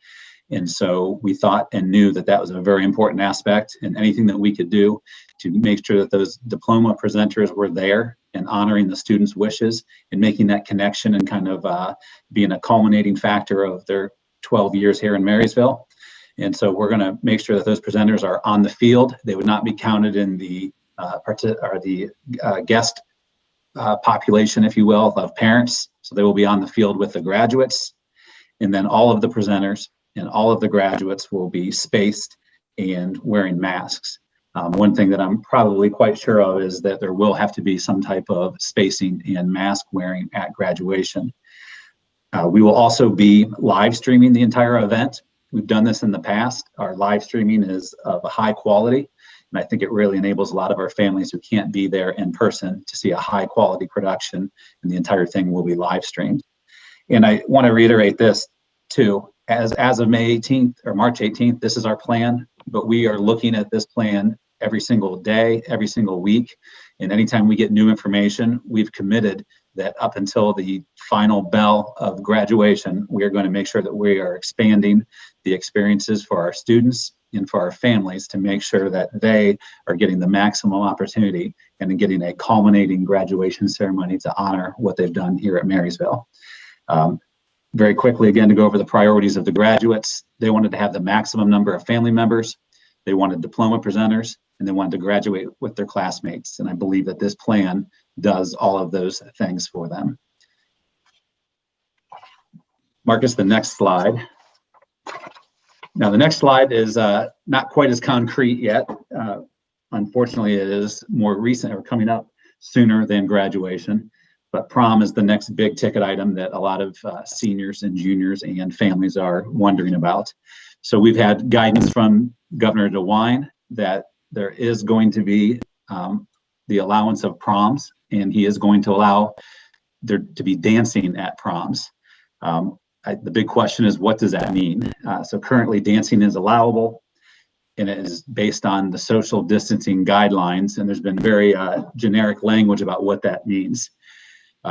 And so we thought and knew that that was a very important aspect, and anything that we could do to make sure that those diploma presenters were there and honoring the students' wishes and making that connection and kind of being a culminating factor of their 12 years here in Marysville. And so we're going to make sure that those presenters are on the field. They would not be counted in the guest population, if you will, of parents. So they will be on the field with the graduates. And then all of the presenters and all of the graduates will be spaced and wearing masks. One thing that I'm probably quite sure of is that there will have to be some type of spacing and mask wearing at graduation. We will also be live streaming the entire event. We've done this in the past. Our live streaming is of a high quality, and I think it really enables a lot of our families who can't be there in person to see a high quality production, and the entire thing will be live streamed. And I want to reiterate this too. As of May 18th or March 18th, this is our plan, but we are looking at this plan every single day, every single week. And anytime we get new information, we've committed that up until the final bell of graduation, we are going to make sure that we are expanding the experiences for our students and for our families to make sure that they are getting the maximum opportunity and getting a culminating graduation ceremony to honor what they've done here at Marysville. Very quickly, again, to go over the priorities of the graduates, they wanted to have the maximum number of family members. They wanted diploma presenters, and they wanted to graduate with their classmates. And I believe that this plan does all of those things for them. Marcus, the next slide. Now, the next slide is not quite as concrete yet. Unfortunately, it is more recent or coming up sooner than graduation. But prom is the next big ticket item that a lot of seniors and juniors and families are wondering about. So we've had guidance from Governor DeWine that there is going to be the allowance of proms, and he is going to allow there to be dancing at proms. The big question is, what does that mean? So currently dancing is allowable, and it is based on the social distancing guidelines, and there's been very generic language about what that means.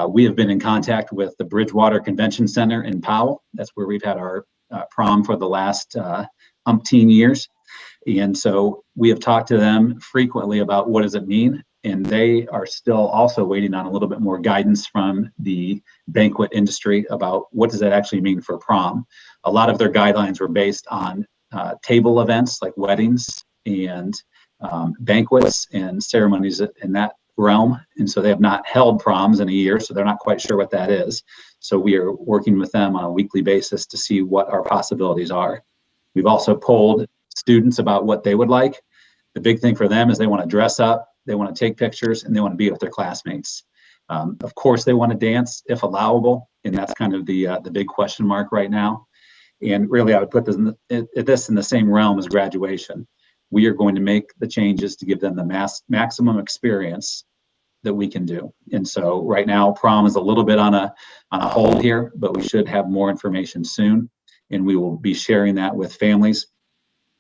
We have been in contact with the Bridgewater Convention Center in Powell. That's where we've had our prom for the last umpteen years. And so we have talked to them frequently about what does it mean. And they are still also waiting on a little bit more guidance from the banquet industry about what does that actually mean for prom. A lot of their guidelines were based on table events like weddings and banquets and ceremonies in that realm, and so they have not held proms in a year, so they're not quite sure what that is. So we are working with them on a weekly basis to see what our possibilities are. We've also polled students about what they would like. The big thing for them is they want to dress up, they want to take pictures, and they want to be with their classmates. Of course, they want to dance if allowable, and that's kind of the big question mark right now. And really, I would put this in the same realm as graduation. We are going to make the changes to give them the maximum experience that we can do. And so right now, prom is a little bit on a hold here, but we should have more information soon, and we will be sharing that with families.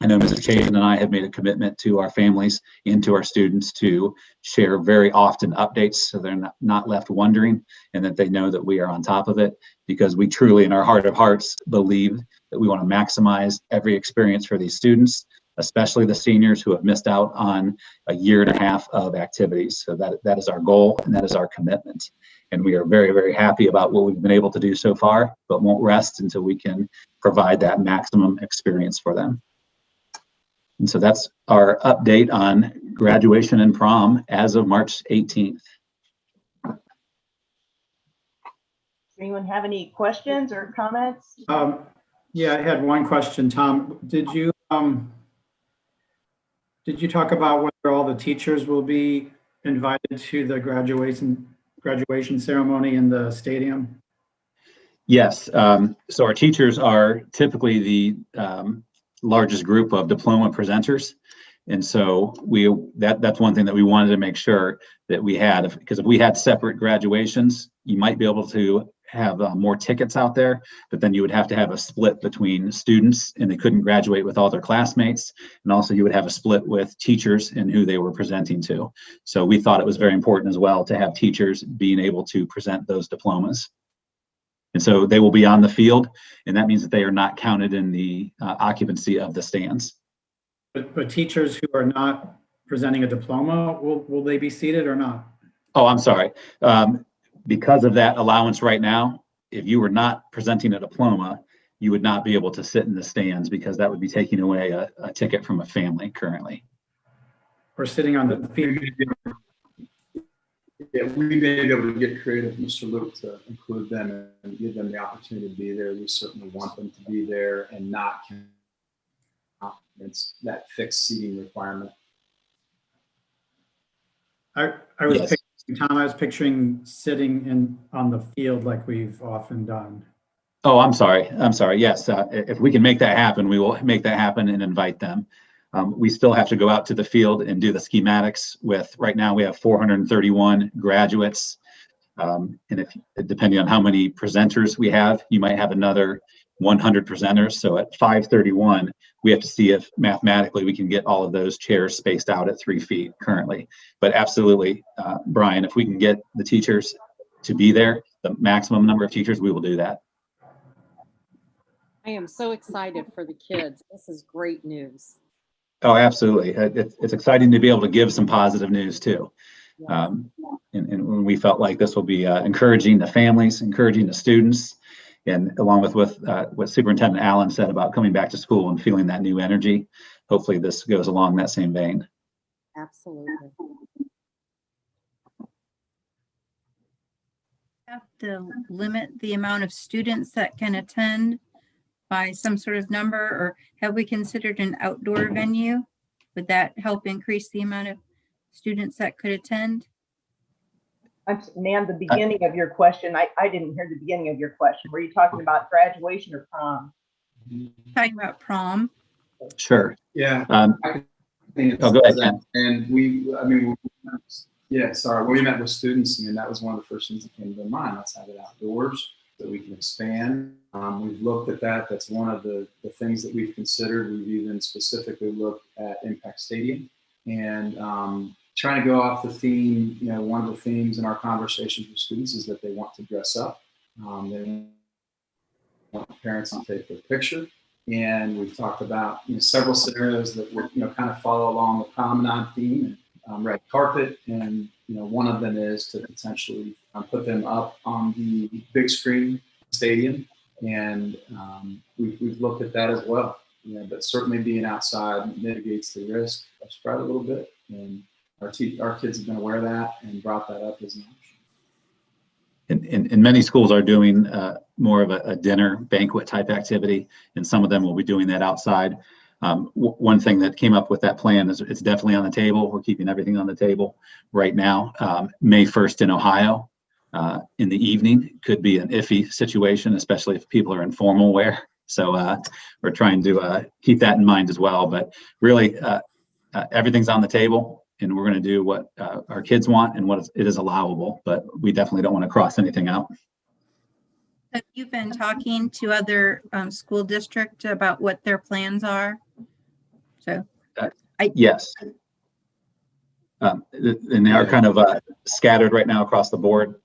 I know Mrs. Chafin and I have made a commitment to our families and to our students to share very often updates so they're not left wondering, and that they know that we are on top of it, because we truly, in our heart of hearts, believe that we want to maximize every experience for these students, especially the seniors who have missed out on a year and a half of activities. So that is our goal, and that is our commitment. And we are very, very happy about what we've been able to do so far, but won't rest until we can provide that maximum experience for them. And so that's our update on graduation and prom as of March 18th. Does anyone have any questions or comments? Yeah, I had one question, Tom. Did you talk about whether all the teachers will be invited to the graduation ceremony in the stadium? Yes. So our teachers are typically the largest group of diploma presenters. And so that's one thing that we wanted to make sure that we had, because if we had separate graduations, you might be able to have more tickets out there, but then you would have to have a split between students, and they couldn't graduate with all their classmates. And also you would have a split with teachers and who they were presenting to. So we thought it was very important as well to have teachers being able to present those diplomas. And so they will be on the field, and that means that they are not counted in the occupancy of the stands. But teachers who are not presenting a diploma, will they be seated or not? Oh, I'm sorry. Because of that allowance right now, if you were not presenting a diploma, you would not be able to sit in the stands, because that would be taking away a ticket from a family currently. Or sitting on the field? Yeah, we may be able to get creative, Mr. Luke, to include them and give them the opportunity to be there. We certainly want them to be there and not it's that fixed seating requirement. I was picturing, Tom, I was picturing sitting on the field like we've often done. Oh, I'm sorry. Yes, if we can make that happen, we will make that happen and invite them. We still have to go out to the field and do the schematics with, right now we have 431 graduates. And depending on how many presenters we have, you might have another 100 presenters. So at 531, we have to see if mathematically we can get all of those chairs spaced out at 3 feet currently. But absolutely, Brian, if we can get the teachers to be there, the maximum number of teachers, we will do that. I am so excited for the kids. This is great news. Oh, absolutely. It's exciting to be able to give some positive news too. Yeah. And we felt like this will be encouraging the families, encouraging the students, and along with what Superintendent Allen said about coming back to school and feeling that new energy. Hopefully this goes along that same vein. Absolutely. Have to limit the amount of students that can attend by some sort of number, or have we considered an outdoor venue? Would that help increase the amount of students that could attend? Ma'am, the beginning of your question, I didn't hear the beginning of your question. Were you talking about graduation or prom? Talking about prom. Sure. Yeah. I think Oh, go ahead, Ken. And when we met with students, I mean, that was one of the first things that came to mind. Let's have it outdoors so we can expand. We've looked at that. That's one of the things that we've considered. We've even specifically looked at Impact Stadium and trying to go off the theme. You know, one of the themes in our conversations with students is that they want to dress up. They want parents to take their picture. And we've talked about several scenarios that would kind of follow along the promenade theme and red carpet. And one of them is to potentially put them up on the big screen stadium. And we've looked at that as well. But certainly being outside mitigates the risk of spread a little bit. And our kids have been aware of that and brought that up as an option. And many schools are doing more of a dinner banquet type activity, and some of them will be doing that outside. One thing that came up with that plan is it's definitely on the table. We're keeping everything on the table right now. May 1st in Ohio in the evening could be an iffy situation, especially if people are in formal wear. So we're trying to keep that in mind as well. But really, everything's on the table. And we're going to do what our kids want and what it is allowable, but we definitely don't want to cross anything out. Have you been talking to other school districts about what their plans are? So, yes. And they are kind of scattered right now across the board.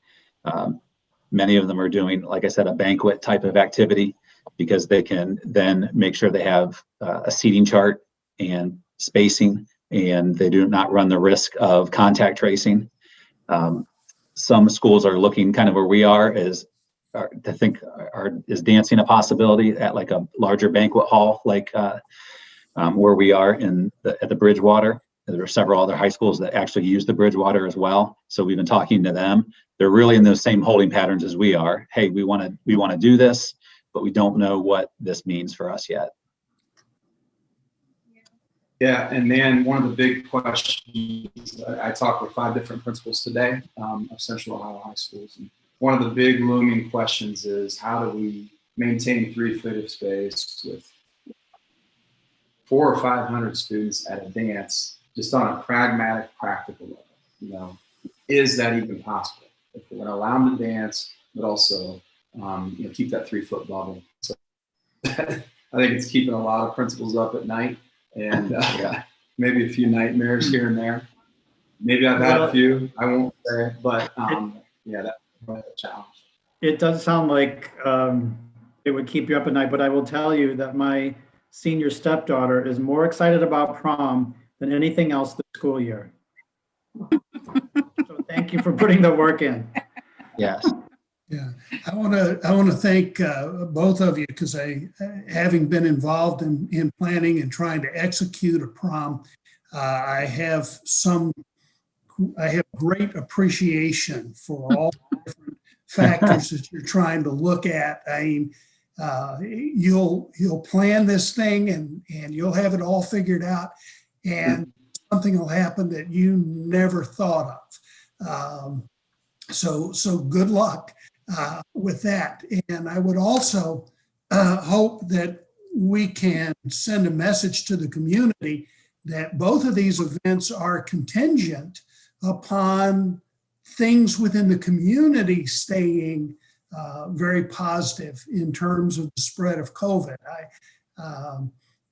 Many of them are doing, like I said, a banquet type of activity because they can then make sure they have a seating chart and spacing, and they do not run the risk of contact tracing. Some schools are looking kind of where we are is dancing a possibility at like a larger banquet hall, like where we are at the Bridgewater. There are several other high schools that actually use the Bridgewater as well. So we've been talking to them. They're really in those same holding patterns as we are. Hey, we want to do this, but we don't know what this means for us yet. Yeah, and then one of the big questions, I talked with 5 different principals today of Central Ohio high schools. And one of the big looming questions is how do we maintain 3 feet of space with 400 or 500 students at a dance, just on a pragmatic, practical level? Is that even possible? If we're going to allow them to dance, but also keep that 3-foot bubble. So I think it's keeping a lot of principals up at night. And maybe a few nightmares here and there. Maybe I've had a few. I won't say, but that's a challenge. It does sound like it would keep you up at night, but I will tell you that my senior stepdaughter is more excited about prom than anything else this school year. So thank you for putting the work in. Yes. Yeah, I want to thank both of you because having been involved in planning and trying to execute a prom, I have great appreciation for all the different factors that you're trying to look at. I mean, you'll plan this thing and you'll have it all figured out, and something will happen that you never thought of. So good luck with that. And I would also hope that we can send a message to the community that both of these events are contingent upon things within the community staying very positive in terms of the spread of COVID.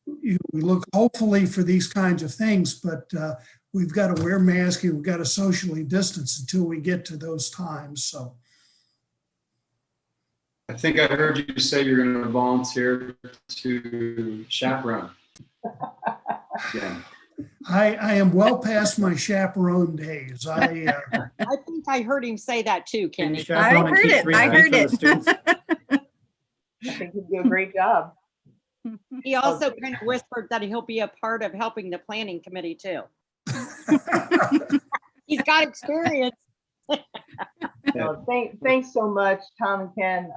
We look hopefully for these kinds of things, but we've got to wear masks and we've got to socially distance until we get to those times. So I think I heard you say you're going to volunteer to chaperone. Yeah. I am well past my chaperone days. I think I heard him say that too, Kenny. I heard it. I think you do a great job. He also kind of whispered that he'll be a part of helping the planning committee too. He's got experience. Thanks so much, Tom and Ken.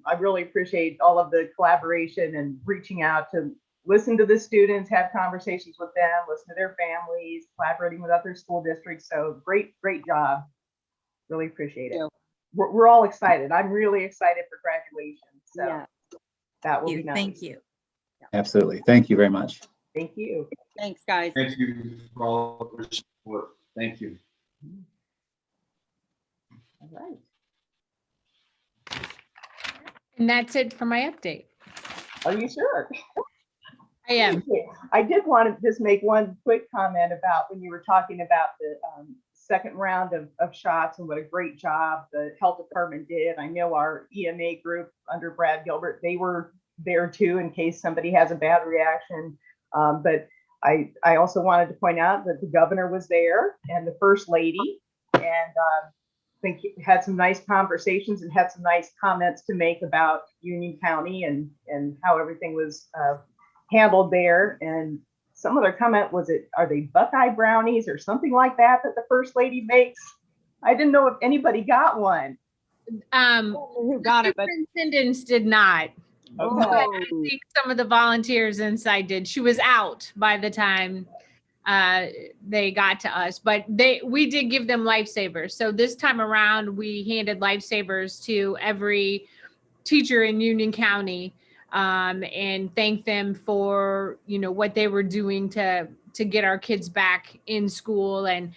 I really appreciate all of the collaboration and reaching out to listen to the students, have conversations with them, listen to their families, collaborating with other school districts. So great job. Really appreciate it. We're all excited. I'm really excited for graduation. So Yeah. that will be nice. Thank you. Absolutely. Thank you very much. Thank you. Thanks, guys. Thank you for all of your support. Thank you. All right. And that's it for my update. Are you sure? I am. I did want to just make one quick comment about when you were talking about the second round of shots and what a great job the health department did. I know our EMA group under Brad Gilbert, they were there too in case somebody has a bad reaction. But I also wanted to point out that the governor was there and the first lady, and I think he had some nice conversations and had some nice comments to make about Union County and how everything was handled there. And some other comment was, are they Buckeye brownies or something like that the first lady makes? I didn't know if anybody got one. Who got it? But Superintendents did not. Okay. But I think some of the volunteers inside did. She was out by the time they got to us, but we did give them lifesavers. So this time around, we handed lifesavers to every teacher in Union County, and thank them for, what they were doing to get our kids back in school. And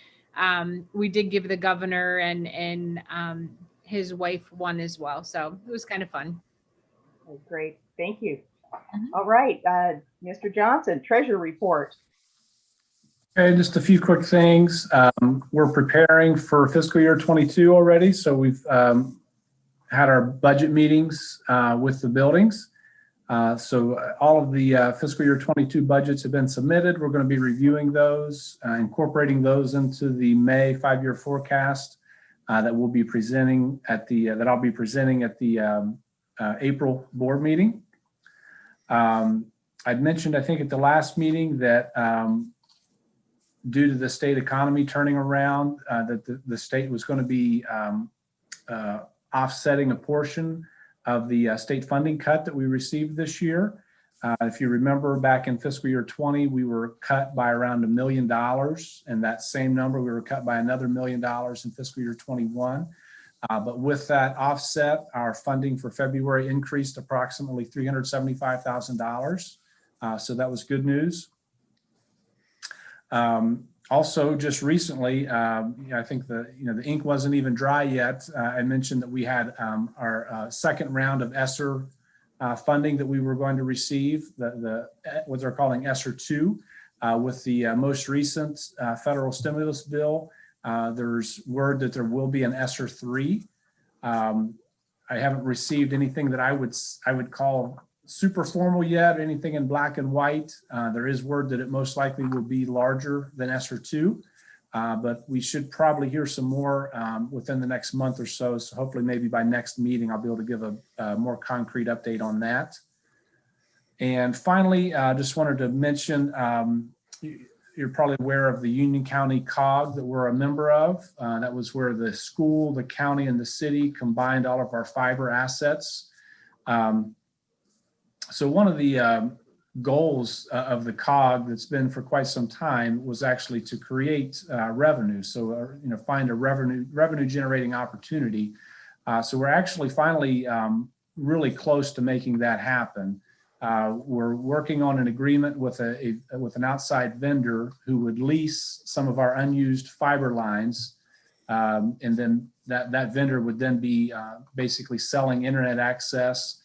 we did give the governor and his wife one as well. So it was kind of fun. Oh, great. Thank you. All right. Mr. Johnson, treasurer report. Okay, just a few quick things. We're preparing for fiscal year 22 already. So we've had our budget meetings with the buildings. So all of the fiscal year 22 budgets have been submitted. We're going to be reviewing those, incorporating those into the May 5-year forecast that we'll be presenting at that I'll be presenting at the April board meeting. I'd mentioned, I think at the last meeting that due to the state economy turning around, that the state was going to be offsetting a portion of the state funding cut that we received this year. If you remember back in fiscal year 20, we were cut by around $1 million, and that same number, we were cut by another $1 million in fiscal year 21. But with that offset, our funding for February increased approximately $375,000. So that was good news. Also, just recently, I think the ink wasn't even dry yet. I mentioned that we had our second round of ESSER funding that we were going to receive, what they're calling ESSER 2, with the most recent federal stimulus bill. There's word that there will be an ESSER 3. I haven't received anything that I would call super formal yet, anything in black and white. There is word that it most likely will be larger than ESSER 2, but we should probably hear some more within the next month or so. So hopefully maybe by next meeting, I'll be able to give a more concrete update on that. And finally, just wanted to mention, you're probably aware of the Union County COG that we're a member of. That was where the school, the county, and the city combined all of our fiber assets. So one of the goals of the COG that's been for quite some time was actually to create revenue. So, find a revenue generating opportunity. So we're actually finally really close to making that happen. We're working on an agreement with an outside vendor who would lease some of our unused fiber lines. And then that vendor would then be basically selling internet access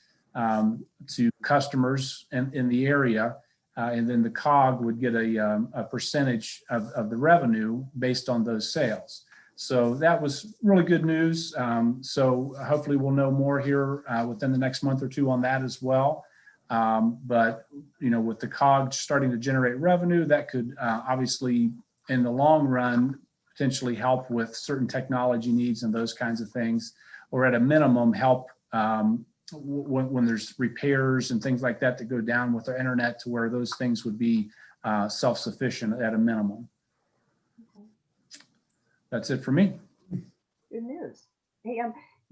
to customers in the area, and then the COG would get a percentage of the revenue based on those sales. So that was really good news. So hopefully we'll know more here within the next month or two on that as well. But with the COG starting to generate revenue, that could obviously in the long run potentially help with certain technology needs and those kinds of things, or at a minimum help when there's repairs and things like that go down with our internet, to where those things would be self-sufficient at a minimum. That's it for me. Good news. Hey,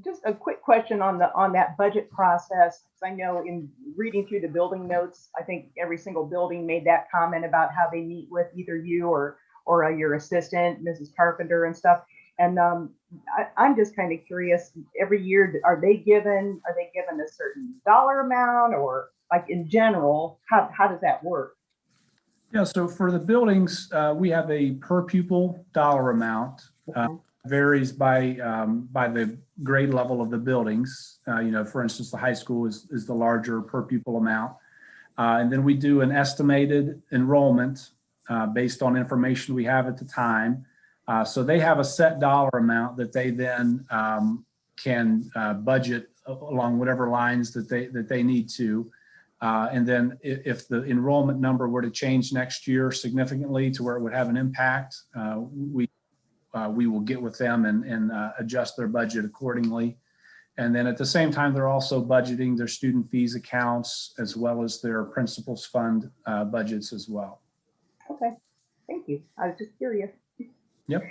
just a quick question on that budget process. 'Cause I know in reading through the building notes, I think every single building made that comment about how they meet with either you or your assistant, Mrs. Carpenter, and stuff. And I'm just kind of curious. Every year, are they given a certain dollar amount, or like in general, how does that work? Yeah, so for the buildings, we have a per pupil dollar amount. Okay. Varies by the grade level of the buildings. For instance, the high school is the larger per pupil amount. And then we do an estimated enrollment based on information we have at the time. So they have a set dollar amount that they then can budget along whatever lines that they need to. And then if the enrollment number were to change next year significantly to where it would have an impact, we will get with them and adjust their budget accordingly. And then at the same time, they're also budgeting their student fees accounts as well as their principals fund budgets as well. Okay, thank you. I was just curious. Yep.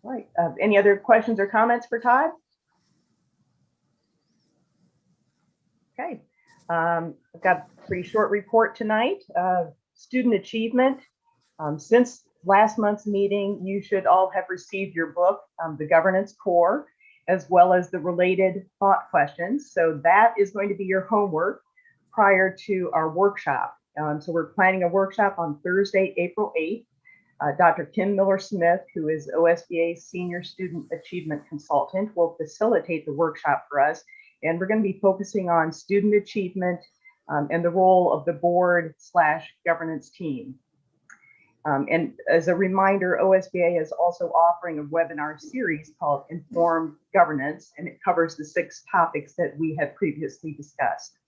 All right. Any other questions or comments for Todd? Okay. I've got a pretty short report tonight. Student achievement. Since last month's meeting, you should all have received your book, The Governance Core, as well as the related thought questions. So that is going to be your homework prior to our workshop. So we're planning a workshop on Thursday, April 8th. Dr. Kim Miller-Smith, who is OSBA's Senior Student Achievement Consultant, will facilitate the workshop for us. And we're going to be focusing on student achievement and the role of the board/governance team. And as a reminder, OSBA is also offering a webinar series called Informed Governance, and it covers the 6 topics that we had previously discussed.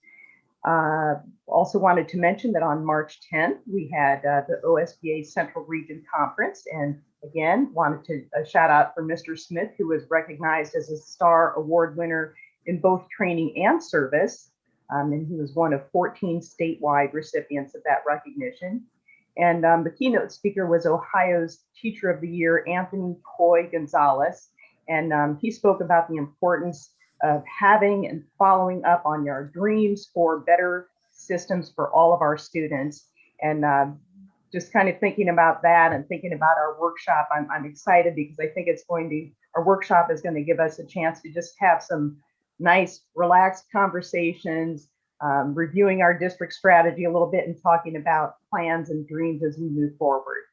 Also wanted to mention that on March 10th, we had the OSBA Central Region Conference, and again, wanted to shout out for Mr. Smith, who was recognized as a STAR Award winner in both training and service, and he was one of 14 statewide recipients of that recognition. And the keynote speaker was Ohio's Teacher of the Year, Anthony Coy Gonzalez. And he spoke about the importance of having and following up on your dreams for better systems for all of our students. And just kind of thinking about that and thinking about our workshop, I'm excited because I think our workshop is going to give us a chance to just have some nice, relaxed conversations, reviewing our district strategy a little bit and talking about plans and dreams as we move forward.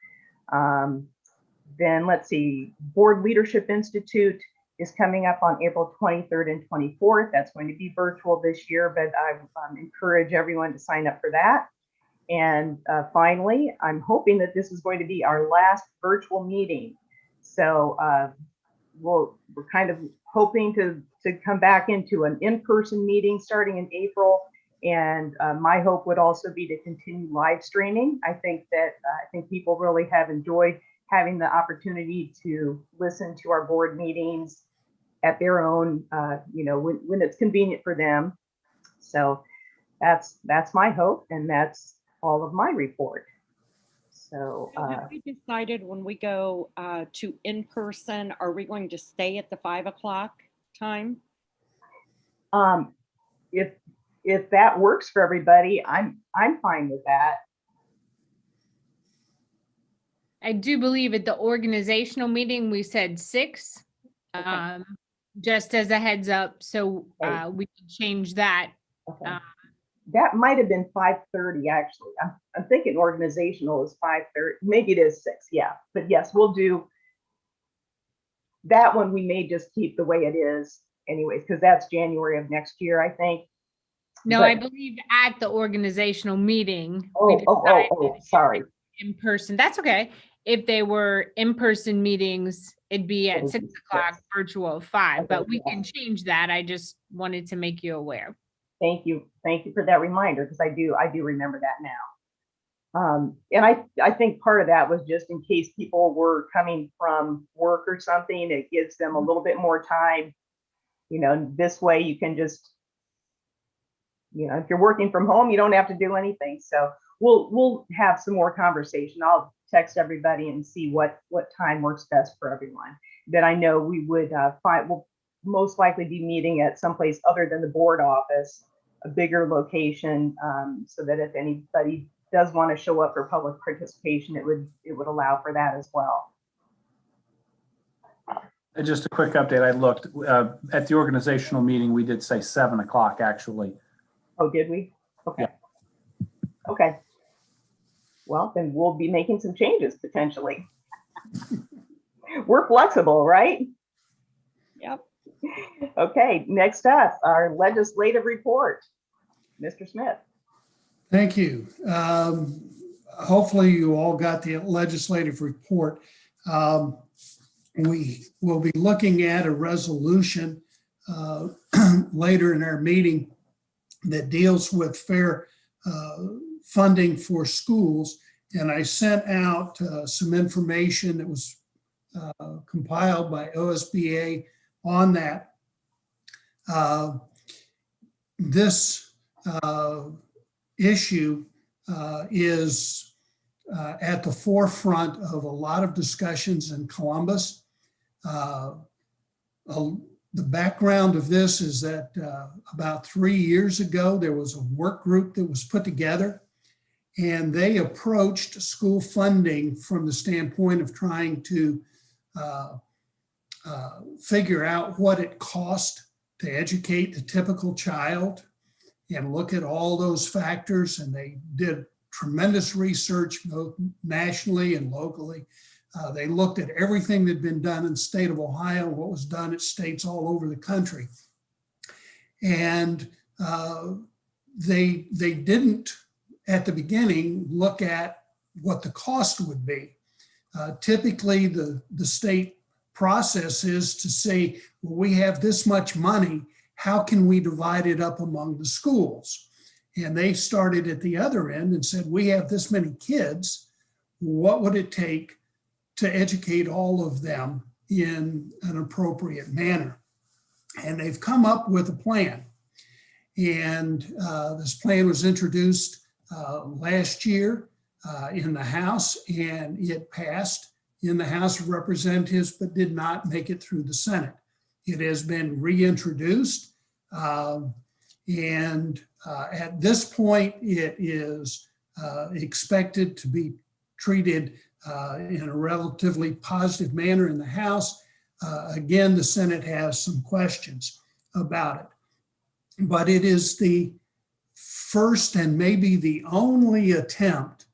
Then let's see, Board Leadership Institute is coming up on April 23rd and 24th. That's going to be virtual this year, but I encourage everyone to sign up for that. And finally, I'm hoping that this is going to be our last virtual meeting. So we're kind of hoping to come back into an in-person meeting starting in April. And my hope would also be to continue live streaming. I think people really have enjoyed having the opportunity to listen to our board meetings at their own, when it's convenient for them. So that's my hope, and that's all of my report. So have we decided when we go to in-person, are we going to stay at the 5 o'clock time? If that works for everybody, I'm fine with that. I do believe at the organizational meeting, we said 6, just as a heads up. So we can change that. Okay. That might have been 5:30 actually. I'm thinking organizational is 5:30. Maybe it is 6. Yeah, but yes, we'll do that one. We may just keep the way it is anyways, because that's January of next year, I think. No, But, I believe at the organizational meeting. Sorry. In person. That's okay. If they were in-person meetings, it'd be at 6 o'clock, virtual 5, but we can change that. I just wanted to make you aware. Thank you for that reminder, because I do remember that now. And I think part of that was just in case people were coming from work or something, it gives them a little bit more time. This way you can just, if you're working from home, you don't have to do anything. So we'll have some more conversation. I'll text everybody and see what time works best for everyone. that I know we would will most likely be meeting at someplace other than the board office, a bigger location, so that if anybody does want to show up for public participation, it would allow for that as well. And just a quick update, I looked at the organizational meeting, we did say 7 o'clock actually. Oh, did we? Okay. Yeah. Okay. Well, then we'll be making some changes potentially. We're flexible, right? Yep. Okay, next up, our legislative report. Mr. Smith. Thank you. Hopefully you all got the legislative report. We will be looking at a resolution later in our meeting that deals with fair funding for schools. And I sent out some information that was compiled by OSBA on that. This issue is at the forefront of a lot of discussions in Columbus. The background of this is that about 3 years ago, there was a work group that was put together, and they approached school funding from the standpoint of trying to figure out what it cost to educate the typical child and look at all those factors. And they did tremendous research both nationally and locally. They looked at everything that had been done in the state of Ohio, what was done at states all over the country. And they didn't, at the beginning, look at what the cost would be. Typically, the state process is to say, well, we have this much money, how can we divide it up among the schools? And they started at the other end and said, we have this many kids, what would it take to educate all of them in an appropriate manner? And they've come up with a plan. And this plan was introduced last year in the House, and it passed in the House of Representatives, but did not make it through the Senate. It has been reintroduced. And at this point, it is expected to be treated in a relatively positive manner in the House. Again, the Senate has some questions about it, but it is the first and maybe the only attempt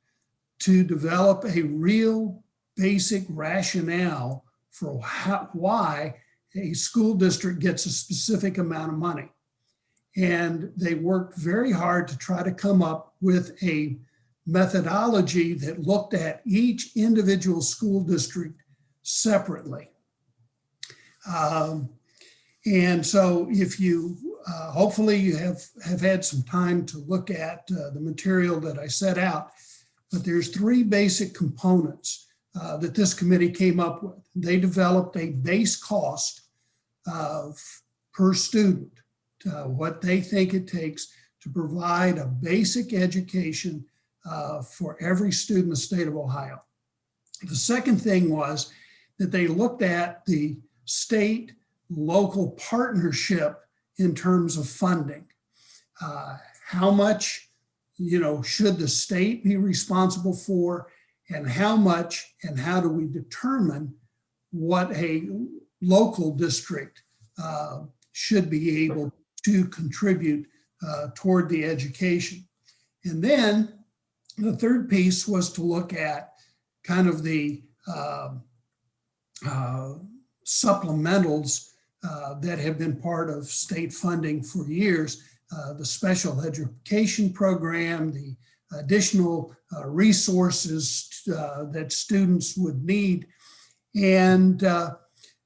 to develop a real basic rationale for why a school district gets a specific amount of money. And they worked very hard to try to come up with a methodology that looked at each individual school district separately. And so if you, hopefully you have had some time to look at the material that I set out, but there's 3 basic components that this committee came up with. They developed a base cost per student, what they think it takes to provide a basic education for every student in the state of Ohio. The second thing was that they looked at the state local partnership in terms of funding. How much, should the state be responsible for, and how much, and how do we determine what a local district should be able to contribute toward the education. And then the third piece was to look at kind of the supplementals that have been part of state funding for years, the special education program, the additional resources that students would need. And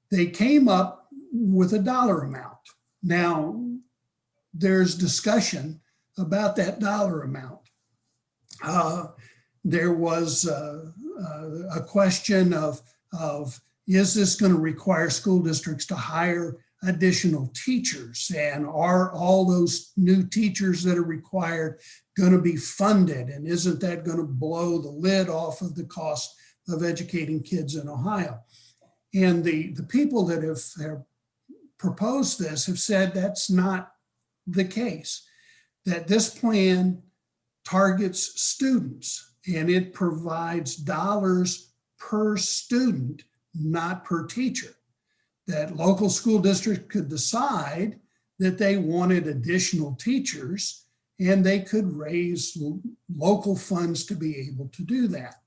they came up with a dollar amount. Now, there's discussion about that dollar amount. There was a question of is this going to require school districts to hire additional teachers? And are all those new teachers that are required going to be funded? And isn't that going to blow the lid off of the cost of educating kids in Ohio? And the people that have proposed this have said that's not the case, that this plan targets students and it provides dollars per student, not per teacher. That local school districts could decide that they wanted additional teachers and they could raise local funds to be able to do that.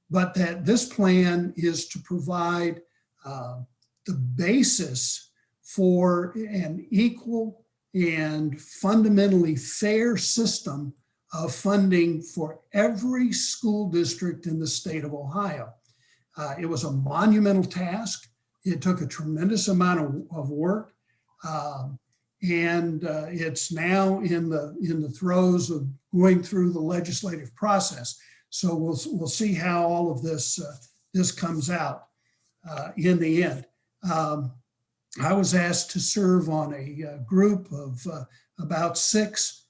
But that this plan is to provide the basis for an equal and fundamentally fair system of funding for every school district in the state of Ohio. It was a monumental task. It took a tremendous amount of work. And it's now in the throes of going through the legislative process. So we'll see how all of this comes out in the end. I was asked to serve on a group of about 6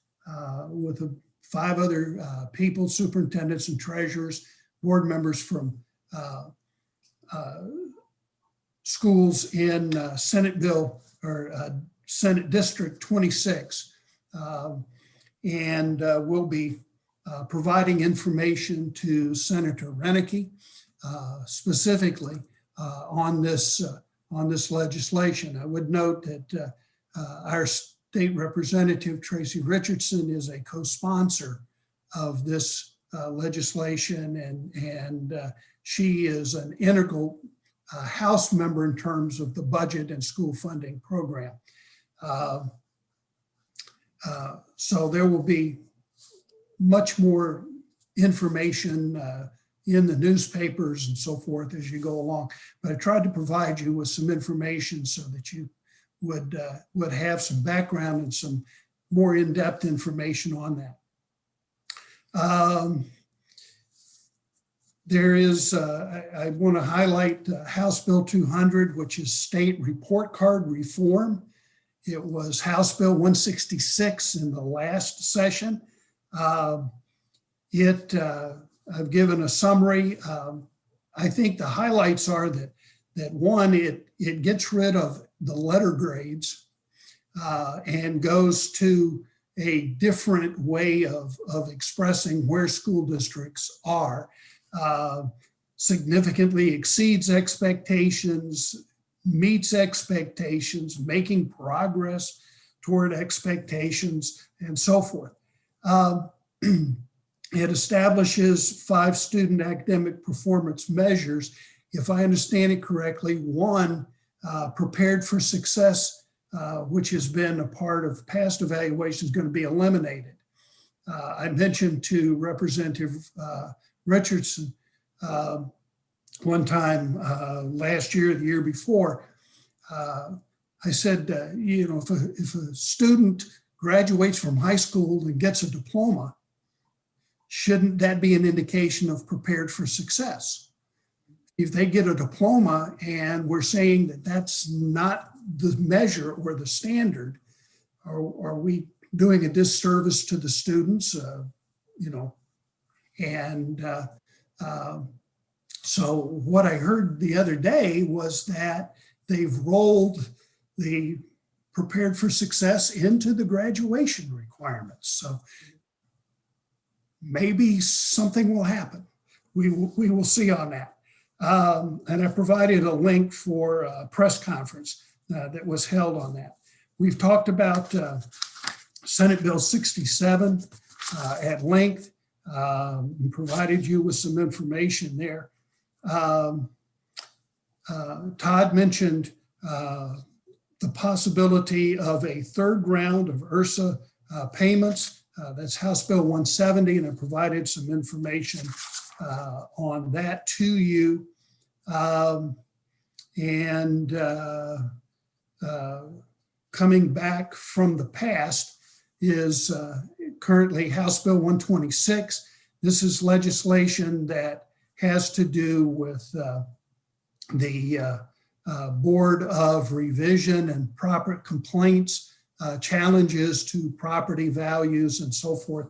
with 5 other people, superintendents and treasurers, board members from schools in Senate Bill or Senate District 26. And we'll be providing information to Senator Renicky specifically on this legislation. I would note that our state representative, Tracy Richardson, is a co-sponsor of this legislation, and she is an integral House member in terms of the budget and school funding program. So there will be much more information in the newspapers and so forth as you go along. But I tried to provide you with some information so that you would have some background and some more in-depth information on that. There is, I want to highlight House Bill 200, which is state report card reform. It was House Bill 166 in the last session. I've given a summary. I think the highlights are that one, it gets rid of the letter grades and goes to a different way of expressing where school districts are. Significantly exceeds expectations, meets expectations, making progress toward expectations, and so forth. It establishes 5 student academic performance measures. If I understand it correctly, 1, prepared for success, which has been a part of past evaluations, is going to be eliminated. I mentioned to Representative Richardson one time last year, the year before, I said, if a student graduates from high school and gets a diploma, shouldn't that be an indication of prepared for success? If they get a diploma and we're saying that that's not the measure or the standard, are we doing a disservice to the students? So what I heard the other day was that they've rolled the prepared for success into the graduation requirements. So maybe something will happen. We will see on that. And I provided a link for a press conference that was held on that. We've talked about Senate Bill 67 at length. We provided you with some information there. Todd mentioned the possibility of a 3rd round of URSA payments. That's House Bill 170, and I provided some information on that to you. Coming back from the past is currently House Bill 126. This is legislation that has to do with the Board of Revision and Proper Complaints, challenges to property values and so forth.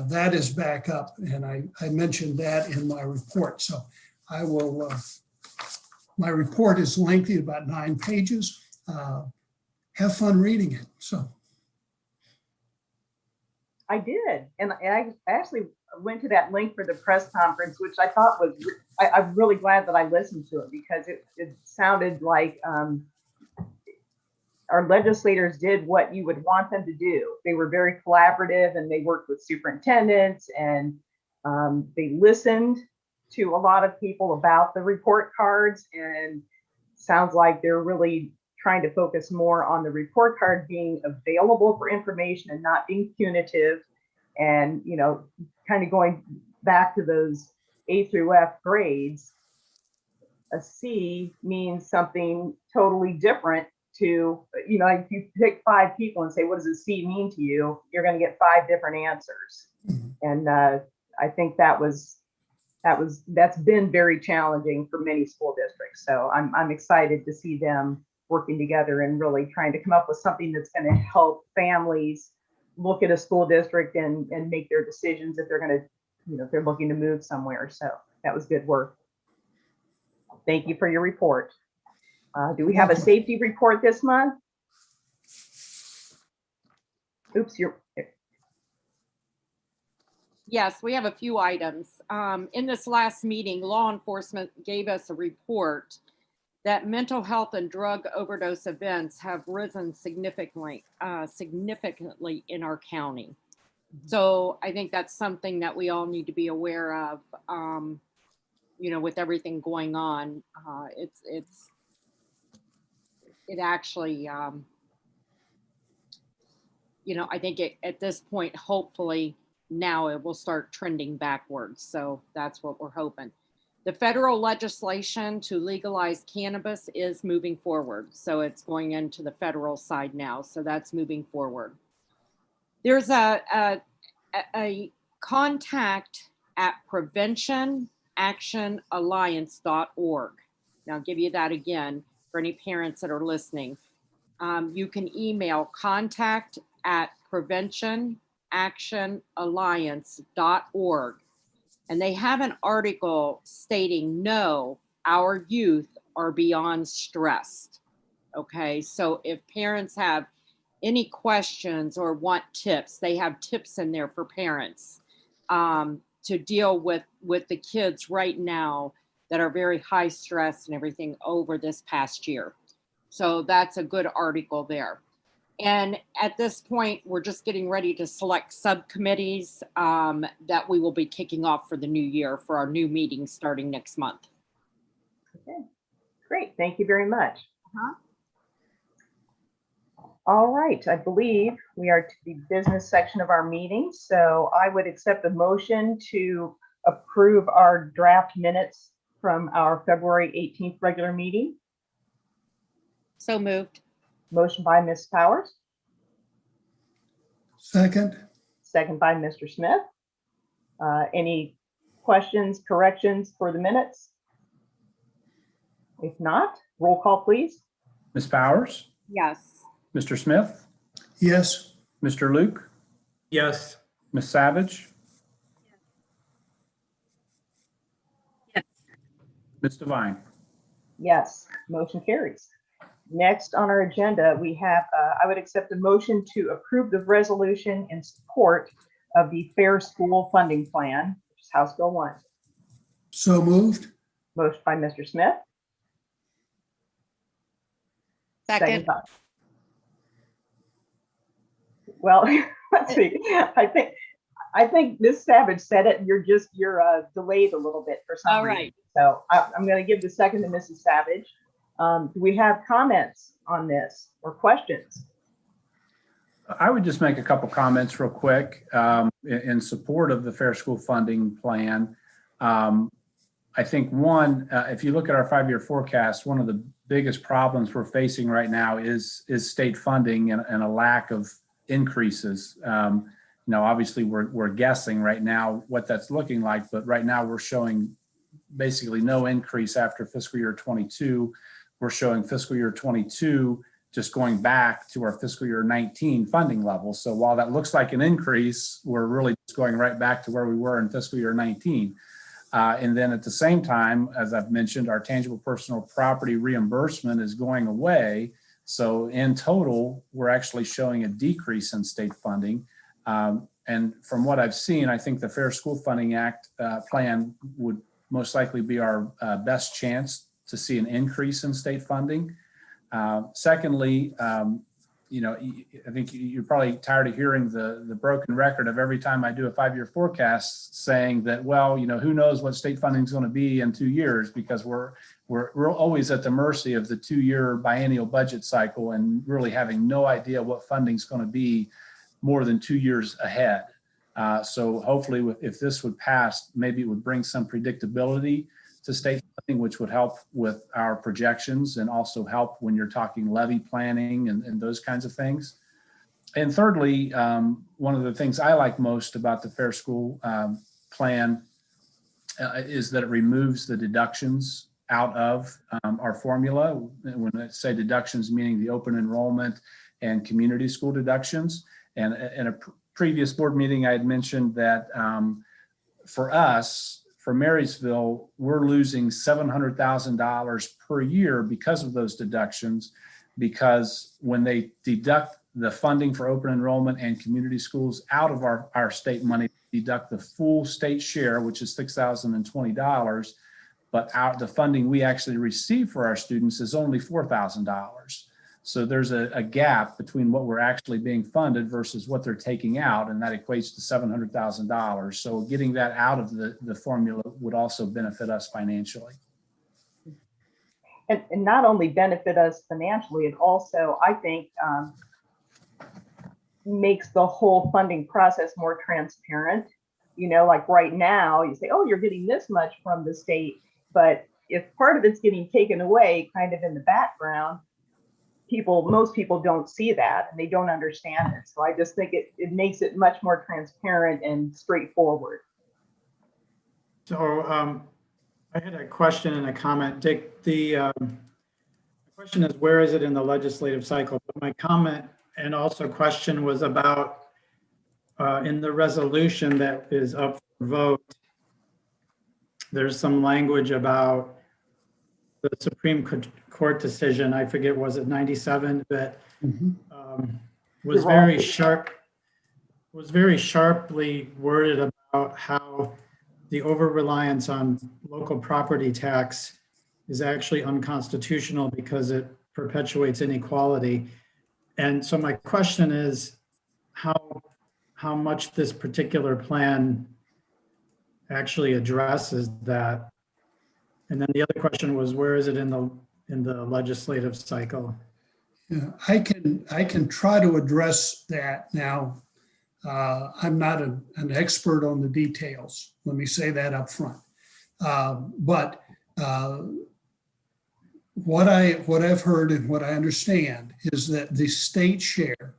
That is back up, and I mentioned that in my report. So I will my report is lengthy, about 9 pages. Have fun reading it. So I did, and I actually went to that link for the press conference, which I thought was, I'm really glad that I listened to it, because it sounded like our legislators did what you would want them to do. They were very collaborative, and they worked with superintendents, and they listened to a lot of people about the report cards, and sounds like they're really trying to focus more on the report card being available for information and not being punitive. And, you know, kind of going back to those A through F grades, a C means something totally different to, you know, if you pick 5 people and say, what does a C mean to you? You're going to get 5 different answers. And I think that's been very challenging for many school districts. So I'm excited to see them working together and really trying to come up with something that's going to help families look at a school district and make their decisions if they're going to, you know, if they're looking to move somewhere. So that was good work. Thank you for your report. Do we have a safety report this month? Oops, Yes, we have a few items. In this last meeting, law enforcement gave us a report that mental health and drug overdose events have risen significantly in our county. So I think that's something that we all need to be aware of. You know, with everything going on, it actually, you know, I think at this point, hopefully now it will start trending backwards. So that's what we're hoping. The federal legislation to legalize cannabis is moving forward. So it's going into the federal side now. So that's moving forward. There's a contact at preventionactionalliance.org. Now I'll give you that again for any parents that are listening. You can email contact@preventionactionalliance.org. And they have an article stating, no, our youth are beyond stressed. Okay, so if parents have any questions or want tips, they have tips in there for parents to deal with the kids right now that are very high stress and everything over this past year. So that's a good article there. And at this point, we're just getting ready to select subcommittees that we will be kicking off for the new year for our new meetings starting next month. okay, great. Thank you very much. All right, I believe we are to the business section of our meeting. So I would accept a motion to approve our draft minutes from our February 18th regular meeting. So moved. Motion by Ms. Powers. second, Second by Mr. Smith. Any questions, corrections for the minutes? If not, roll call, please. Ms. Powers, Yes. Mr. Smith, yes, Mr. Luke, Yes. Ms. Savage, Yes. Ms. Devine. Yes, motion carries. Next on our agenda, we have, I would accept a motion to approve the resolution in support of the Fair School Funding Plan, which is House Bill 1. so moved, Motion by Mr. Smith. Second. by- Well, let's see. I think Ms. Savage said it. You're delayed a little bit for some All reason. right. So I'm going to give the second to Mrs. Savage. Do we have comments on this or questions? I would just make a couple comments real quick in support of the Fair School Funding Plan. I think one, if you look at our 5-year forecast, one of the biggest problems we're facing right now is state funding and a lack of increases. Obviously we're guessing right now what that's looking like, but right now we're showing basically no increase after fiscal year 22. We're showing fiscal year 22 just going back to our fiscal year 19 funding level. So while that looks like an increase, we're really just going right back to where we were in fiscal year 19. And then at the same time, as I've mentioned, our tangible personal property reimbursement is going away. So in total, we're actually showing a decrease in state funding. And from what I've seen, I think the Fair School Funding Act plan would most likely be our best chance to see an increase in state funding. Secondly, I think you're probably tired of hearing the broken record of every time I do a 5-year forecast saying that, well, who knows what state funding is going to be in 2 years, because we're always at the mercy of the 2-year biennial budget cycle and really having no idea what funding is going to be more than 2 years ahead. So hopefully if this would pass, maybe it would bring some predictability to state funding, which would help with our projections and also help when you're talking levy planning and those kinds of things. And thirdly, one of the things I like most about the Fair School plan is that it removes the deductions out of our formula. When I say deductions, meaning the open enrollment and community school deductions. And in a previous board meeting, I had mentioned that for us, for Marysville, we're losing $700,000 per year because of those deductions, because when they deduct the funding for open enrollment and community schools out of our state money, deduct the full state share, which is $6,020, but the funding we actually receive for our students is only $4,000. So there's a gap between what we're actually being funded versus what they're taking out, and that equates to $700,000. So getting that out of the formula would also benefit us financially. And not only benefit us financially, it also, I think, makes the whole funding process more transparent. Like right now, you say, oh, you're getting this much from the state, but if part of it's getting taken away kind of in the background, most people don't see that and they don't understand it. So I just think it makes it much more transparent and straightforward. So I had a question and a comment. Dick, the question is, where is it in the legislative cycle? But my comment and also question was about in the resolution that is up for vote, there's some language about the Supreme Court decision, I forget, was it 97, that was very sharply worded about how the over-reliance on local property tax is actually unconstitutional because it perpetuates inequality. And so my question is how much this particular plan actually addresses that. And then the other question was, where is it in the legislative cycle? Yeah, I can try to address that now. I'm not an expert on the details. Let me say that up front. But what I've heard and what I understand is that the state share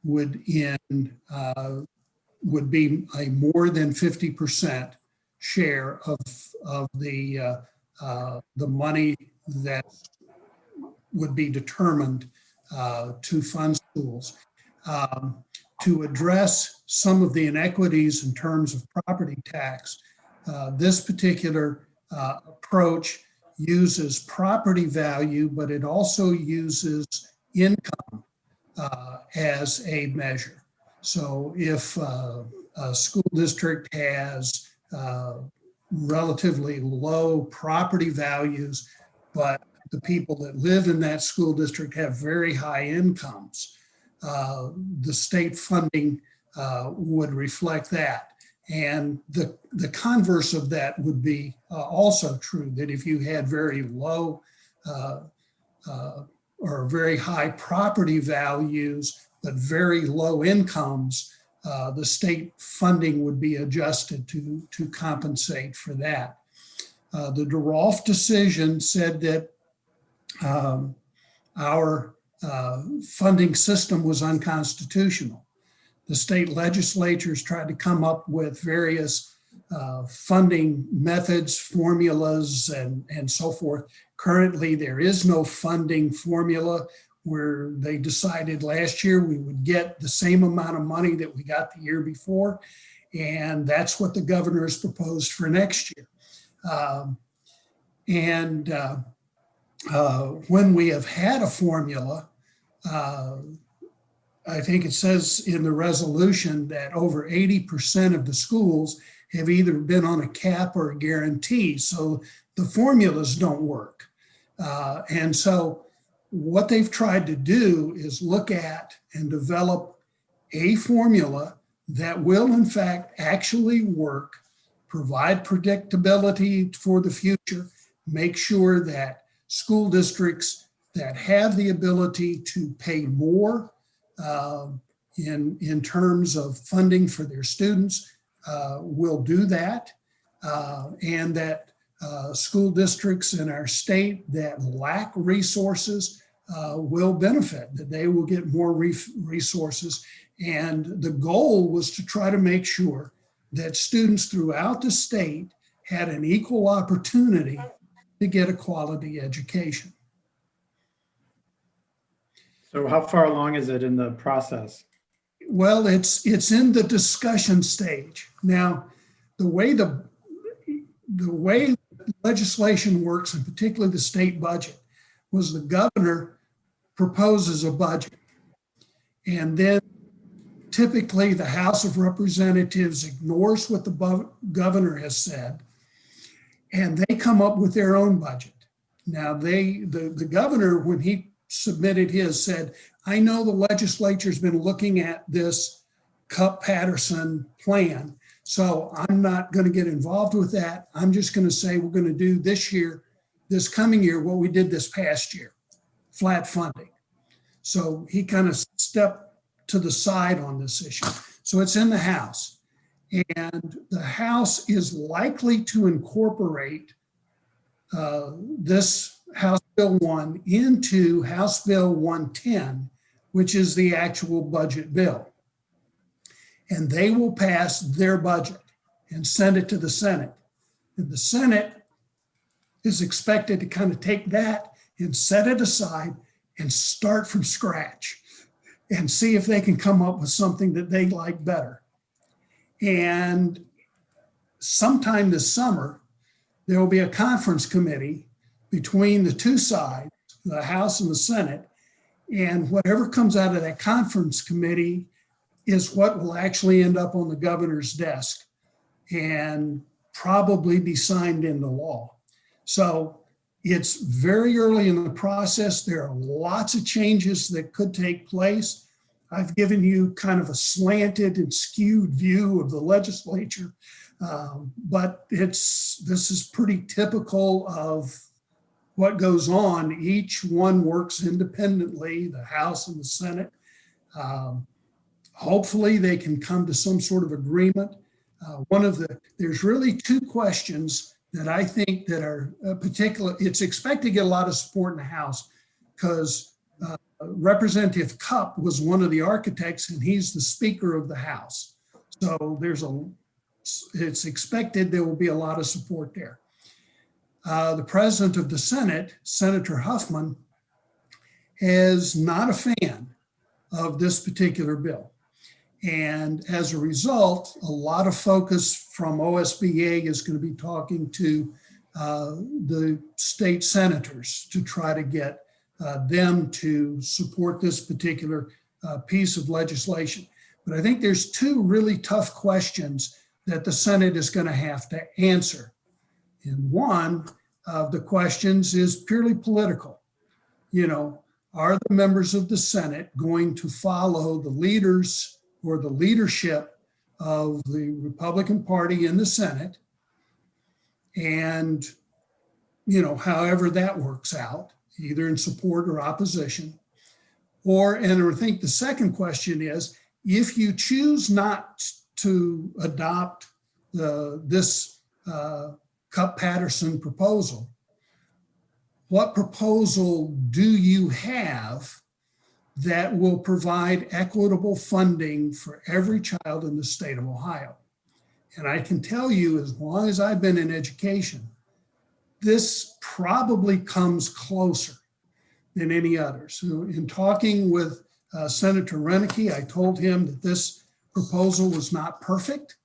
would be a more than 50% share of the money that would be determined to fund schools. To address some of the inequities in terms of property tax, this particular approach uses property value, but it also uses income as a measure. So if a school district has relatively low property values, but the people that live in that school district have very high incomes, the state funding would reflect that. And the converse of that would be also true, that if you had very low or very high property values, but very low incomes, the state funding would be adjusted to compensate for that. The DeRolf decision said that our funding system was unconstitutional. The state legislatures tried to come up with various funding methods, formulas, and so forth. Currently, there is no funding formula, where they decided last year we would get the same amount of money that we got the year before. And that's what the governor has proposed for next year. And when we have had a formula, I think it says in the resolution that over 80% of the schools have either been on a cap or a guarantee. So the formulas don't work. And so what they've tried to do is look at and develop a formula that will in fact actually work, provide predictability for the future, make sure that school districts that have the ability to pay more in terms of funding for their students will do that, and that school districts in our state that lack resources will benefit, that they will get more resources. And the goal was to try to make sure that students throughout the state had an equal opportunity to get a quality education. So how far along is it in the process? Well, it's in the discussion stage. Now, the way legislation works, and particularly the state budget, was the governor proposes a budget. And then typically the House of Representatives ignores what the governor has said, and they come up with their own budget. Now, the governor, when he submitted his, said, I know the legislature's been looking at this Cupp-Patterson plan, so I'm not going to get involved with that. I'm just going to say we're going to do this coming year, what we did this past year, flat funding. So he kind of stepped to the side on this issue. So it's in the House, and the House is likely to incorporate this House Bill 1 into House Bill 110, which is the actual budget bill. And they will pass their budget and send it to the Senate. And the Senate is expected to kind of take that and set it aside and start from scratch and see if they can come up with something that they like better. And sometime this summer, there will be a conference committee between the two sides, the House and the Senate, and whatever comes out of that conference committee is what will actually end up on the governor's desk and probably be signed into law. So it's very early in the process. There are lots of changes that could take place. I've given you kind of a slanted and skewed view of the legislature, but this is pretty typical of what goes on. Each one works independently, the House and the Senate. Hopefully they can come to some sort of agreement. There's really two questions that I think that are particular. It's expected to get a lot of support in the House because Representative Cupp was one of the architects and he's the Speaker of the House. So it's expected there will be a lot of support there. The President of the Senate, Senator Huffman, is not a fan of this particular bill. And as a result, a lot of focus from OSBA is going to be talking to the state senators to try to get them to support this particular piece of legislation. But I think there's two really tough questions that the Senate is going to have to answer. And one of the questions is purely political. You know, are the members of the Senate going to follow the leaders or the leadership of the Republican Party in the Senate? And, you know, however that works out, either in support or opposition. And I think the second question is, if you choose not to adopt this Cupp-Patterson proposal, what proposal do you have that will provide equitable funding for every child in the state of Ohio? And I can tell you, as long as I've been in education, this probably comes closer than any other. So in talking with Senator Renneke, I told him that this proposal was not perfect,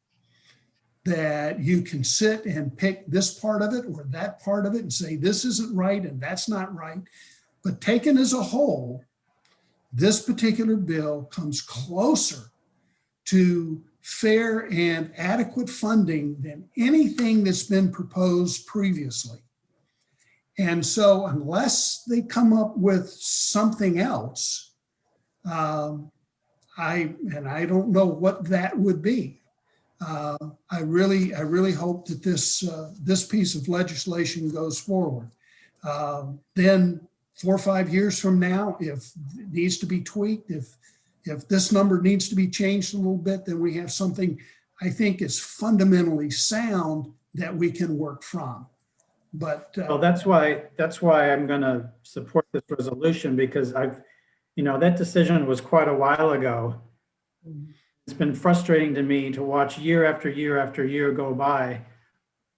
that you can sit and pick this part of it or that part of it and say, this isn't right and that's not right. But taken as a whole, this particular bill comes closer to fair and adequate funding than anything that's been proposed previously. And so unless they come up with something else, I don't know what that would be. I really hope that this piece of legislation goes forward. Then 4 or 5 years from now, if it needs to be tweaked, if this number needs to be changed a little bit, then we have something I think is fundamentally sound that we can work from. But well, that's why I'm going to support this resolution, because that decision was quite a while ago. It's been frustrating to me to watch year after year after year go by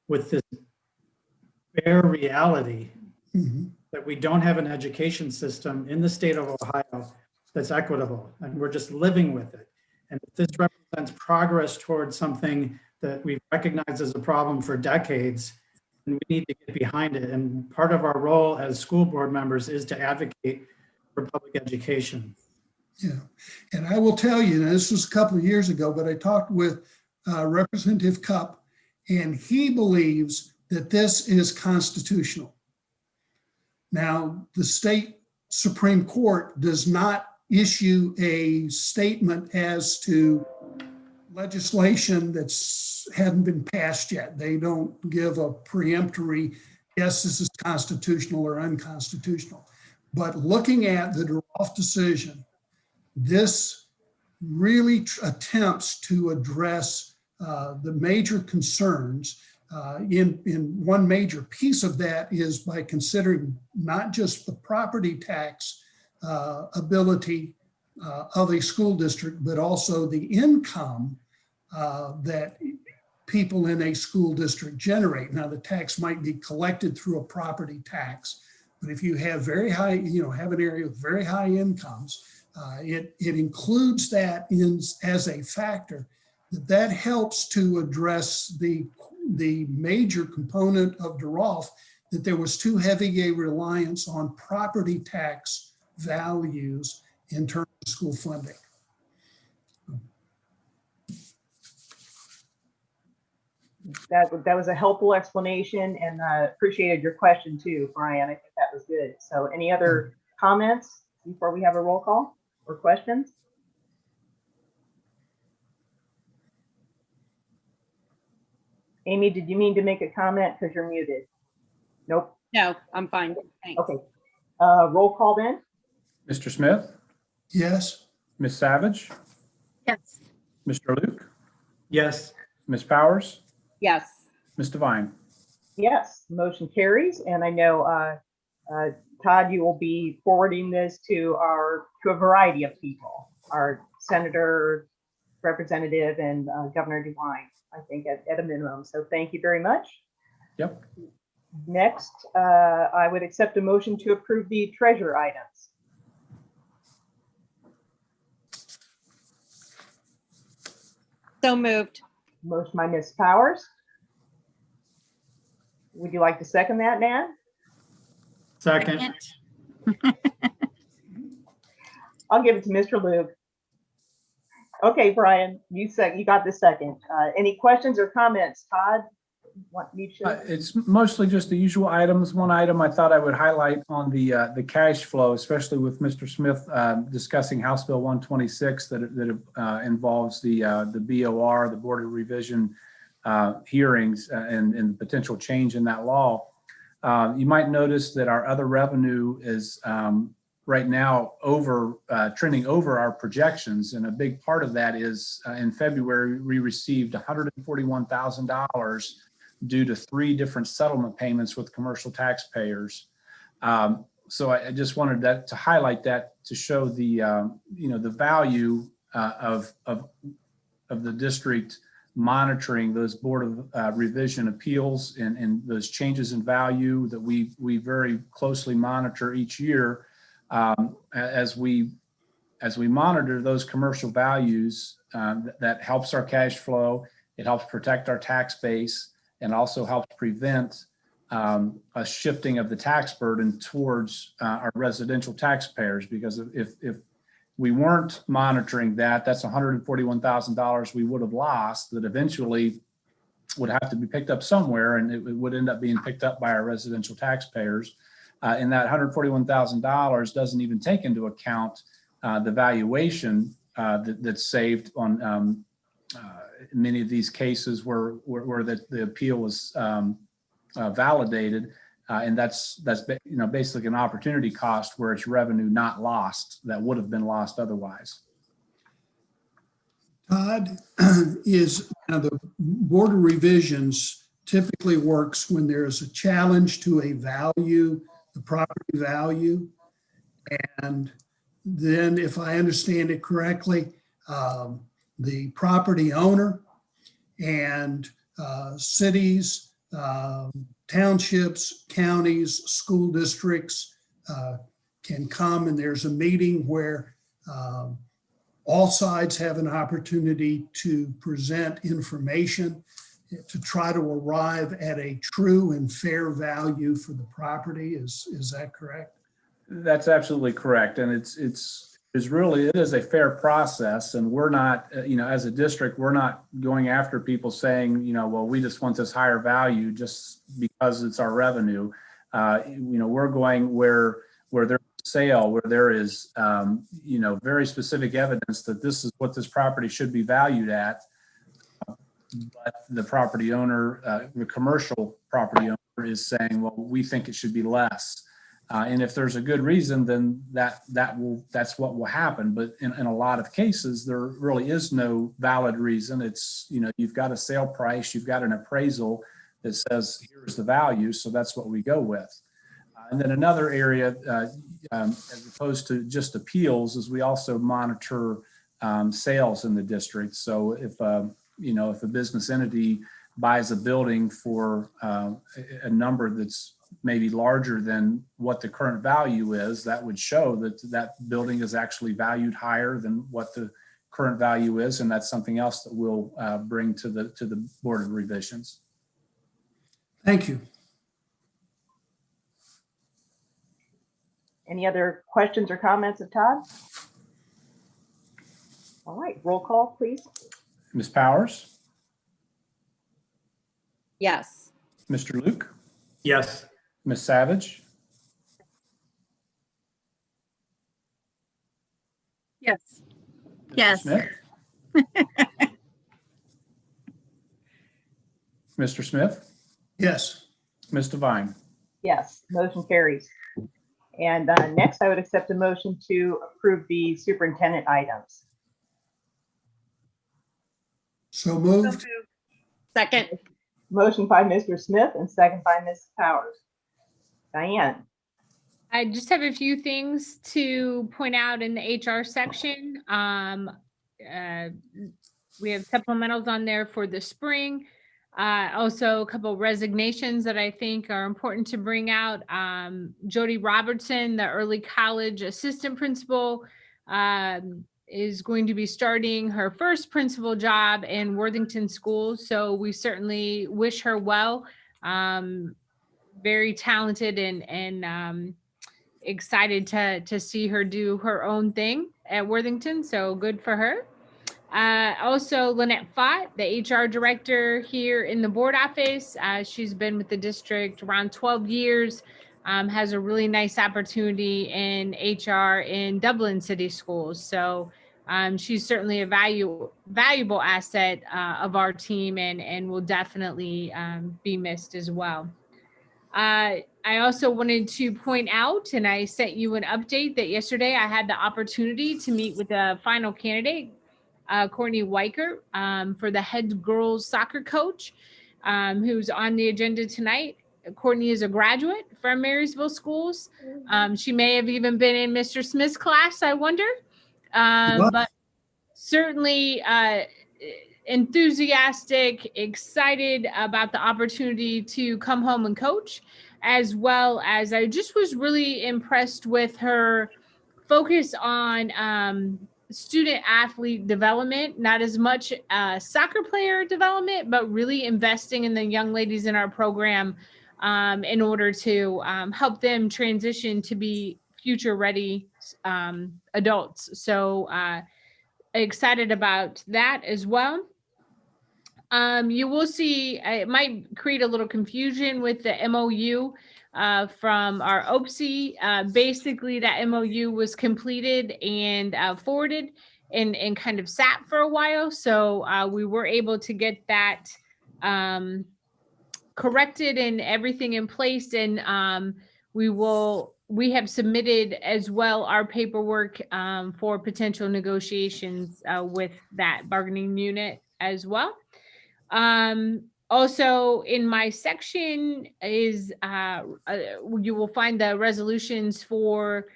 with this bare reality that we don't have an education system in the state of Ohio that's equitable, and we're just living with it. And if this represents progress towards something that we've recognized as a problem for decades, then we need to get behind it. And part of our role as school board members is to advocate for public education. Yeah, and I will tell you, now this was a couple of years ago, but I talked with Representative Cupp, and he believes that this is constitutional. Now, the state Supreme Court does not issue a statement as to legislation that's hadn't been passed yet. They don't give a preemptory, yes, this is constitutional or unconstitutional. But looking at the Duroff decision, this really attempts to address the major concerns. In one major piece of that is by considering not just the property tax ability of a school district, but also the income that people in a school district generate. Now, the tax might be collected through a property tax, but if you have very high, have an area with very high incomes, it includes that as a factor that helps to address the major component of Duroff, that there was too heavy a reliance on property tax values in terms of school funding. That was a helpful explanation, and appreciated your question too, Brian. I think that was good. So any other comments before we have a roll call or questions? Amy, did you mean to make a comment because you're muted? Nope. No, I'm fine. Thanks. Okay. Roll call then. Mr. Smith, Yes. Ms. Savage, Yes. Mr. Luke, Yes. Ms. Powers, Yes. Ms. Devine. Yes, motion carries. And I know, Todd, you will be forwarding this to a variety of people, our senator, representative, and Governor DeWine, I think at a minimum. So thank you very much. Yep. Next, I would accept a motion to approve the treasure items. So moved. Motion by Ms. Powers. Would you like to second that, Nan? Second. I'll give it to Mr. Luke. Okay, Brian, you got the second. Any questions or comments, Todd? It's mostly just the usual items. One item I thought I would highlight on the cash flow, especially with Mr. Smith discussing House Bill 126 that involves the BOR, the Board of Revision hearings, and the potential change in that law. You might notice that our other revenue is right now trending over our projections, and a big part of that is in February we received $141,000 due to 3 different settlement payments with commercial taxpayers. So I just wanted that to highlight that to show the the value of the district monitoring those Board of Revision appeals and those changes in value that we very closely monitor each year. As we monitor those commercial values, that helps our cash flow, It helps protect our tax base and also helps prevent a shifting of the tax burden towards our residential taxpayers, because if we weren't monitoring that, that's $141,000 we would have lost that eventually would have to be picked up somewhere, and it would end up being picked up by our residential taxpayers. And that $141,000 doesn't even take into account the valuation that's saved on many of these cases where the appeal was validated, and that's basically an opportunity cost where it's revenue not lost that would have been lost otherwise. Todd, is now the Board of Revisions typically works when there is a challenge to a value, the property value. And then if I understand it correctly, the property owner and cities, townships, counties, school districts can come, and there's a meeting where all sides have an opportunity to present information to try to arrive at a true and fair value for the property. Is that correct? That's absolutely correct. And it is a fair process. And we're not, as a district, we're not going after people saying, well, we just want this higher value just because it's our revenue. We're going where there's a sale, where there is, very specific evidence that this is what this property should be valued at. But the property owner, the commercial property owner, is saying, well, we think it should be less. And if there's a good reason, then that's what will happen. But in a lot of cases, there really is no valid reason. It's, you've got a sale price, you've got an appraisal that says, here's the value. So that's what we go with. And then another area, as opposed to just appeals, is we also monitor sales in the district. So if a business entity buys a building for a number that's maybe larger than what the current value is, that would show that that building is actually valued higher than what the current value is. And that's something else that we'll bring to the Board of Revisions. Thank you. Any other questions or comments of Todd? All right, roll call, please. Ms. Powers? Yes. Mr. Luke? Yes. Ms. Savage? Yes. Mr. Yes. Smith? Mr. Smith? Yes. Ms. Devine? Yes, motion carries. And next, I would accept a motion to approve the superintendent items. So moved. Second. Motion by Mr. Smith and second by Ms. Powers. Diane. I just have a few things to point out in the HR section. We have supplementals on there for the spring. Also, a couple of resignations that I think are important to bring out. Jody Robertson, the early college assistant principal, is going to be starting her first principal job in Worthington Schools. So we certainly wish her well. Very talented and excited to see her do her own thing at Worthington. So good for her. Also, Lynette Fott, the HR director here in the board office. She's been with the district around 12 years, has a really nice opportunity in HR in Dublin City Schools. So she's certainly a valuable asset of our team and will definitely be missed as well. I also wanted to point out, and I sent you an update, that yesterday I had the opportunity to meet with the final candidate, Courtney Weicker, for the head girls soccer coach, who's on the agenda tonight. Courtney is a graduate from Marysville Schools. She may have even been in Mr. Smith's class, I wonder. But certainly enthusiastic, excited about the opportunity to come home and coach, as well as I just was really impressed with her focus on student athlete development, not as much soccer player development, but really investing in the young ladies in our program in order to help them transition to be future ready adults. So excited about that as well. You will see, it might create a little confusion with the MOU from our OPSI. Basically, that MOU was completed and forwarded and kind of sat for a while. So we were able to get that corrected and everything in place. And we have submitted as well our paperwork for potential negotiations with that bargaining unit as well. Also in my section is you will find the resolutions for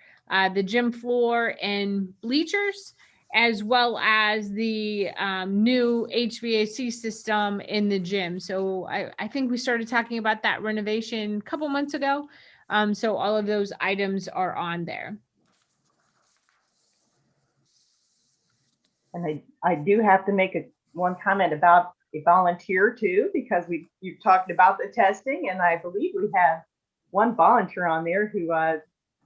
the gym floor and bleachers, as well as the new HVAC system in the gym. So I think we started talking about that renovation a couple months ago. So all of those items are on there. And I do have to make one comment about a volunteer too, because you've talked about the testing, and I believe we have one volunteer on there who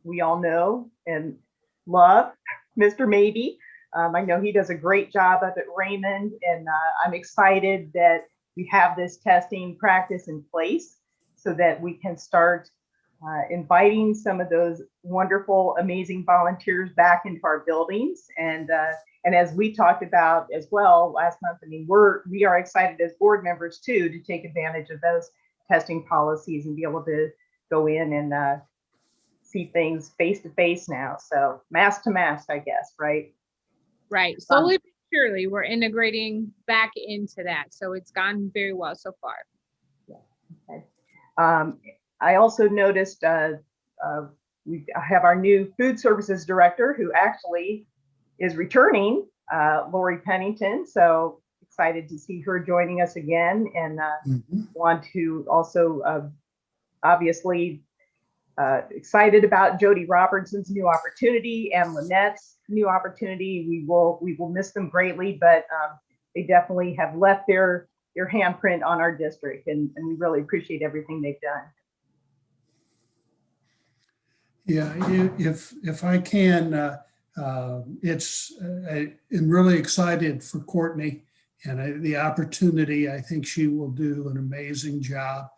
we all know and love, Mr. Maybe. I know he does a great job up at Raymond, and I'm excited that we have this testing practice in place so that we can start inviting some of those wonderful, amazing volunteers back into our buildings. And as we talked about as well last month, I mean, we are excited as board members too to take advantage of those testing policies and be able to go in and see things face to face now. So mask to mask, I guess, right? Right. Slowly but surely, we're integrating back into that. So it's gone very well so far. Yeah. Okay. I also noticed we have our new food services director who actually is returning, Lori Pennington. So excited to see her joining us again, and want to also obviously excited about Jody Robertson's new opportunity and Lynette's new opportunity. We will miss them greatly, but they definitely have left their handprint on our district, and we really appreciate everything they've done. Yeah, if I can, I'm really excited for Courtney and the opportunity. I think she will do an amazing job.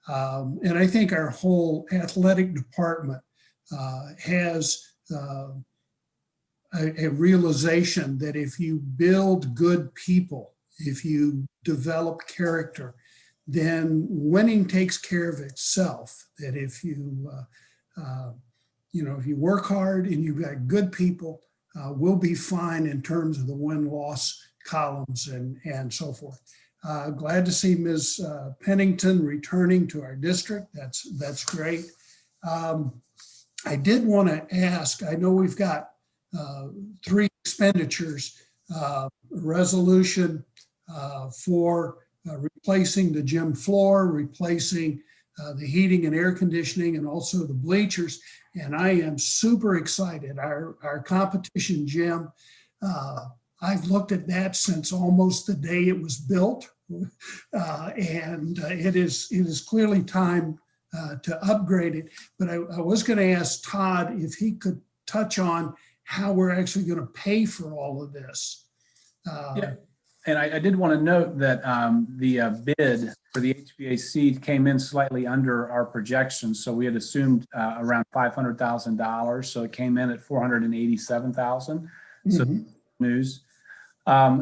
And I think our whole athletic department has a realization that if you build good people, if you develop character, then winning takes care of itself. That if you if you work hard and you've got good people, we'll be fine in terms of the win-loss columns and so forth. Glad to see Ms. Pennington returning to our district. That's great. I did want to ask, I know we've got 3 expenditures, resolution for replacing the gym floor, replacing the heating and air conditioning, and also the bleachers. And I am super excited. Our competition gym, I've looked at that since almost the day it was built. And it is clearly time to upgrade it. But I was going to ask Todd if he could touch on how we're actually going to pay for all of this. Yeah. And I did want to note that the bid for the HVAC came in slightly under our projections. So we had assumed around $500,000. So it came in at $487,000. So news.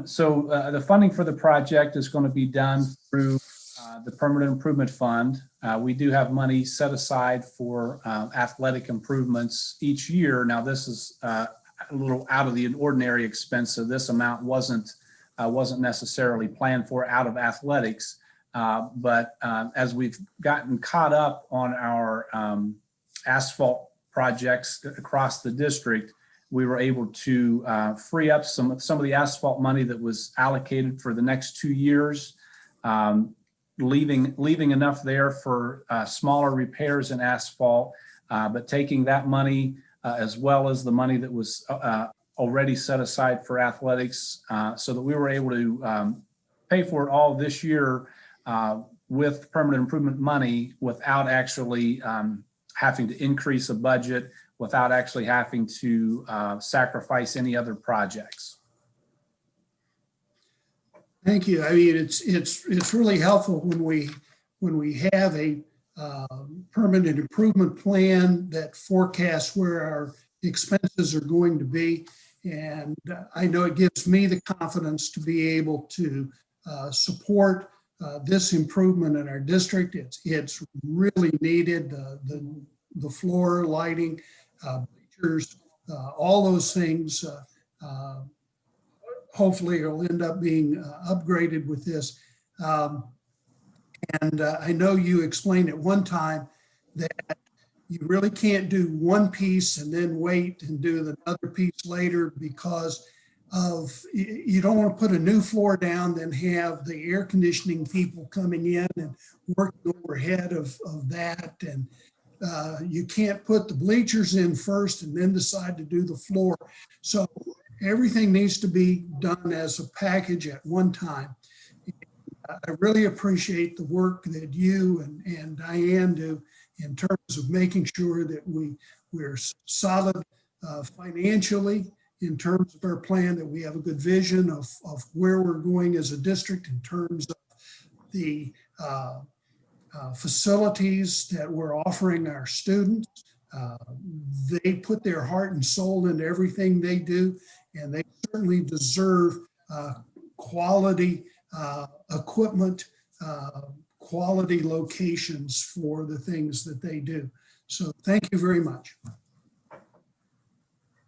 So the funding for the project is going to be done through the Permanent Improvement Fund. We do have money set aside for athletic improvements each year. Now this is a little out of the ordinary expense, so this amount wasn't necessarily planned for out of athletics. But as we've gotten caught up on our asphalt projects across the district, we were able to free up some of the asphalt money that was allocated for the next 2 years, leaving enough there for smaller repairs in asphalt, but taking that money as well as the money that was already set aside for athletics, so that we were able to pay for it all this year with permanent improvement money without actually having to increase a budget, without actually having to sacrifice any other projects. Thank you. I mean, it's really helpful when we have a permanent improvement plan that forecasts where our expenses are going to be. And I know it gives me the confidence to be able to support this improvement in our district. It's really needed. The floor, lighting, bleachers, all those things. Hopefully it'll end up being upgraded with this. And I know you explained at one time that you really can't do one piece and then wait and do another piece later because of, you don't want to put a new floor down, then have the air conditioning people coming in and working overhead of that. And you can't put the bleachers in first and then decide to do the floor. So everything needs to be done as a package at one time. I really appreciate the work that you and Diane do in terms of making sure that we're solid financially in terms of our plan, that we have a good vision of where we're going as a district in terms of the facilities that we're offering our students. They put their heart and soul into everything they do, and they certainly deserve quality equipment, quality locations for the things that they do. So thank you very much.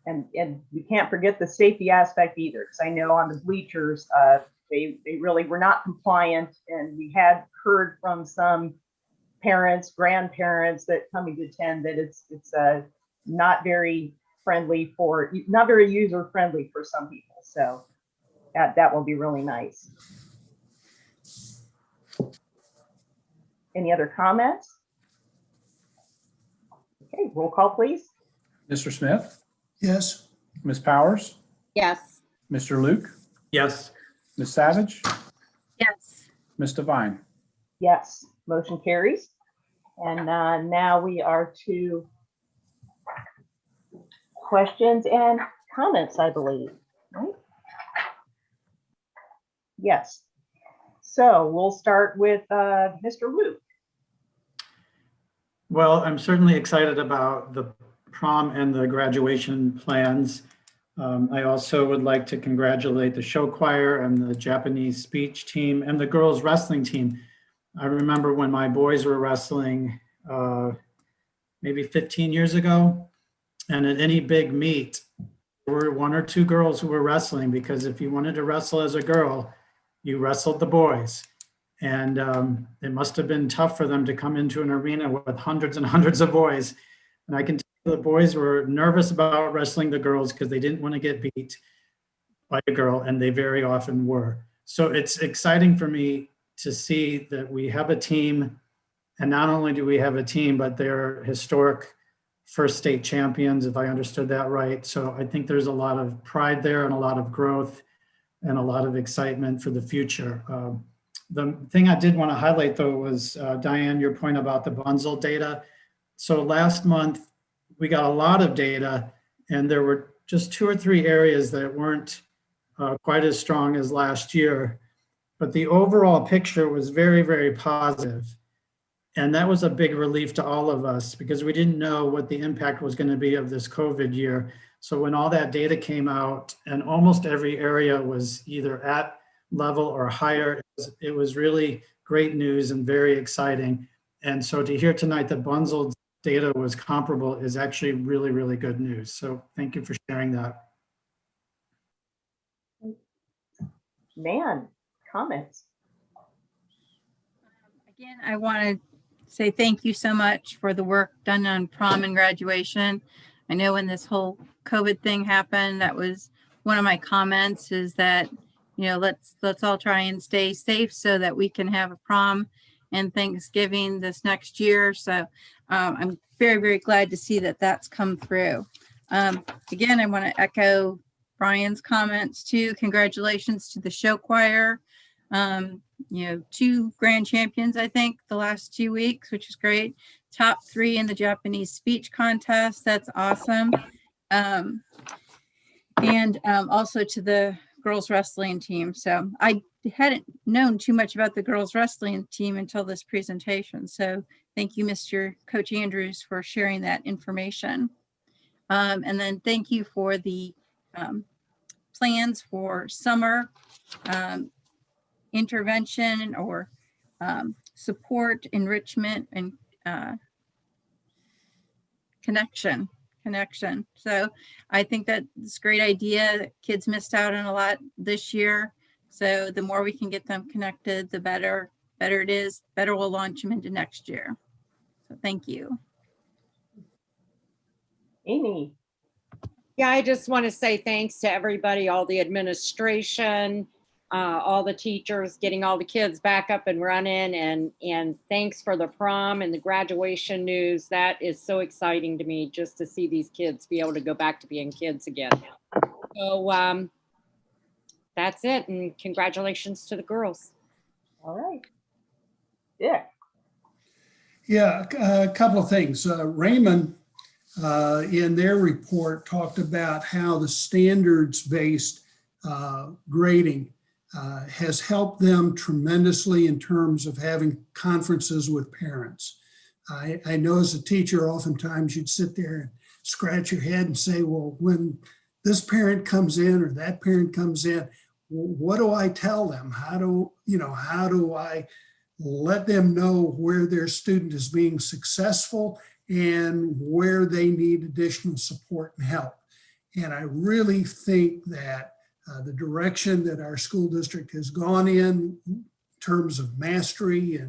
And you can't forget the safety aspect either, because I know on the bleachers, they really were not compliant, and we had heard from some parents, grandparents that coming to attend that it's not very friendly for, not very user friendly for some people. So that will be really nice. Any other comments? Okay, roll call, please. Mr. Smith, Yes. Ms. Powers, Yes. Mr. Luke, Yes. Ms. Savage, Yes. Ms. Devine. Yes, motion carries. And now we are to questions and comments, I believe, right? Yes. So we'll start with Mr. Luke. Well, I'm certainly excited about the prom and the graduation plans. I also would like to congratulate the show choir and the Japanese speech team and the girls wrestling team. I remember when my boys were wrestling maybe 15 years ago, and at any big meet, there were one or two girls who were wrestling, because if you wanted to wrestle as a girl, you wrestled the boys. And it must have been tough for them to come into an arena with hundreds and hundreds of boys. And I can tell you the boys were nervous about wrestling the girls because they didn't want to get beat by a girl, and they very often were. So it's exciting for me to see that we have a team, and not only do we have a team, but they're historic first state champions, if I understood that right. So I think there's a lot of pride there and a lot of growth and a lot of excitement for the future. The thing I did want to highlight, though, was, Diane, your point about the Bunzel data. So last month, we got a lot of data, and there were just 2 or 3 areas that weren't quite as strong as last year. But the overall picture was very, very positive. And that was a big relief to all of us, because we didn't know what the impact was going to be of this COVID year. So when all that data came out, and almost every area was either at level or higher, it was really great news and very exciting. And so to hear tonight that Bunzel's data was comparable is actually really, really good news. So thank you for sharing that. Man, comments. Again, I want to say thank you so much for the work done on prom and graduation. I know when this whole COVID thing happened, that was one of my comments, is that, you know, let's all try and stay safe so that we can have a prom and Thanksgiving this next year. So I'm very, very glad to see that that's come through. Again, I want to echo Brian's comments too. Congratulations to the show choir. You know, 2 grand champions, I think, the last 2 weeks, which is great. Top 3 in the Japanese speech contest. That's awesome. And also to the girls wrestling team. So I hadn't known too much about the girls wrestling team until this presentation. So thank you, Mr. Coach Andrews, for sharing that information. And then thank you for the plans for summer intervention or support, enrichment, and connection. So I think that it's a great idea. Kids missed out on a lot this year. So the more we can get them connected, the better it is, better we'll launch them into next year. So thank you. Amy. Yeah, I just want to say thanks to everybody, all the administration, all the teachers, getting all the kids back up and running, and thanks for the prom and the graduation news. That is so exciting to me, just to see these kids be able to go back to being kids again. So that's it, and congratulations to the girls. All right. Yeah. Yeah, a couple of things. Raymond, in their report, talked about how the standards-based grading has helped them tremendously in terms of having conferences with parents. I know as a teacher, oftentimes you'd sit there and scratch your head and say, well, when this parent comes in or that parent comes in, what do I tell them? How do I let them know where their student is being successful and where they need additional support and help? And I really think that the direction that our school district has gone in terms of mastery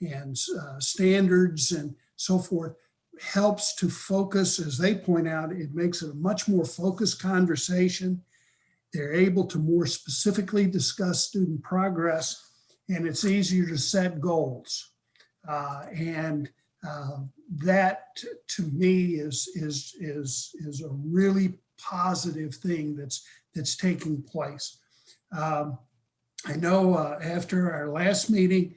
and standards and so forth helps to focus, as they point out, it makes it a much more focused conversation. They're able to more specifically discuss student progress, and it's easier to set goals. That to me is a really positive thing that's taking place. I know after our last meeting,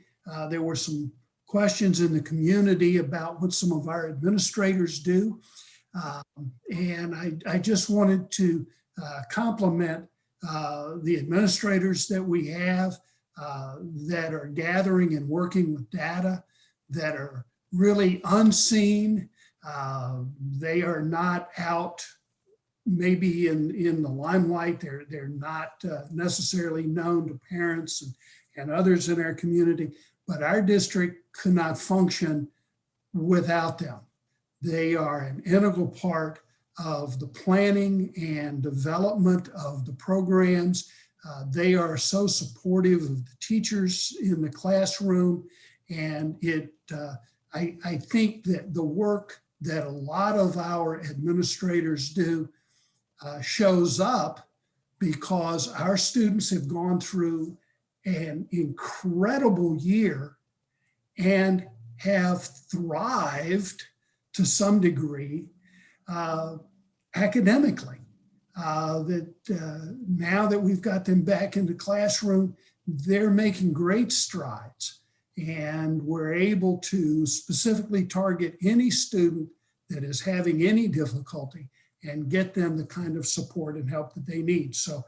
there were some questions in the community about what some of our administrators do. And I just wanted to compliment the administrators that we have that are gathering and working with data, that are really unseen. They are not out maybe in the limelight. They're not necessarily known to parents and others in our community, but our district could not function without them. They are an integral part of the planning and development of the programs. They are so supportive of the teachers in the classroom, and I think that the work that a lot of our administrators do shows up because our students have gone through an incredible year and have thrived to some degree academically. Now that we've got them back in the classroom, they're making great strides, and we're able to specifically target any student that is having any difficulty and get them the kind of support and help that they need. So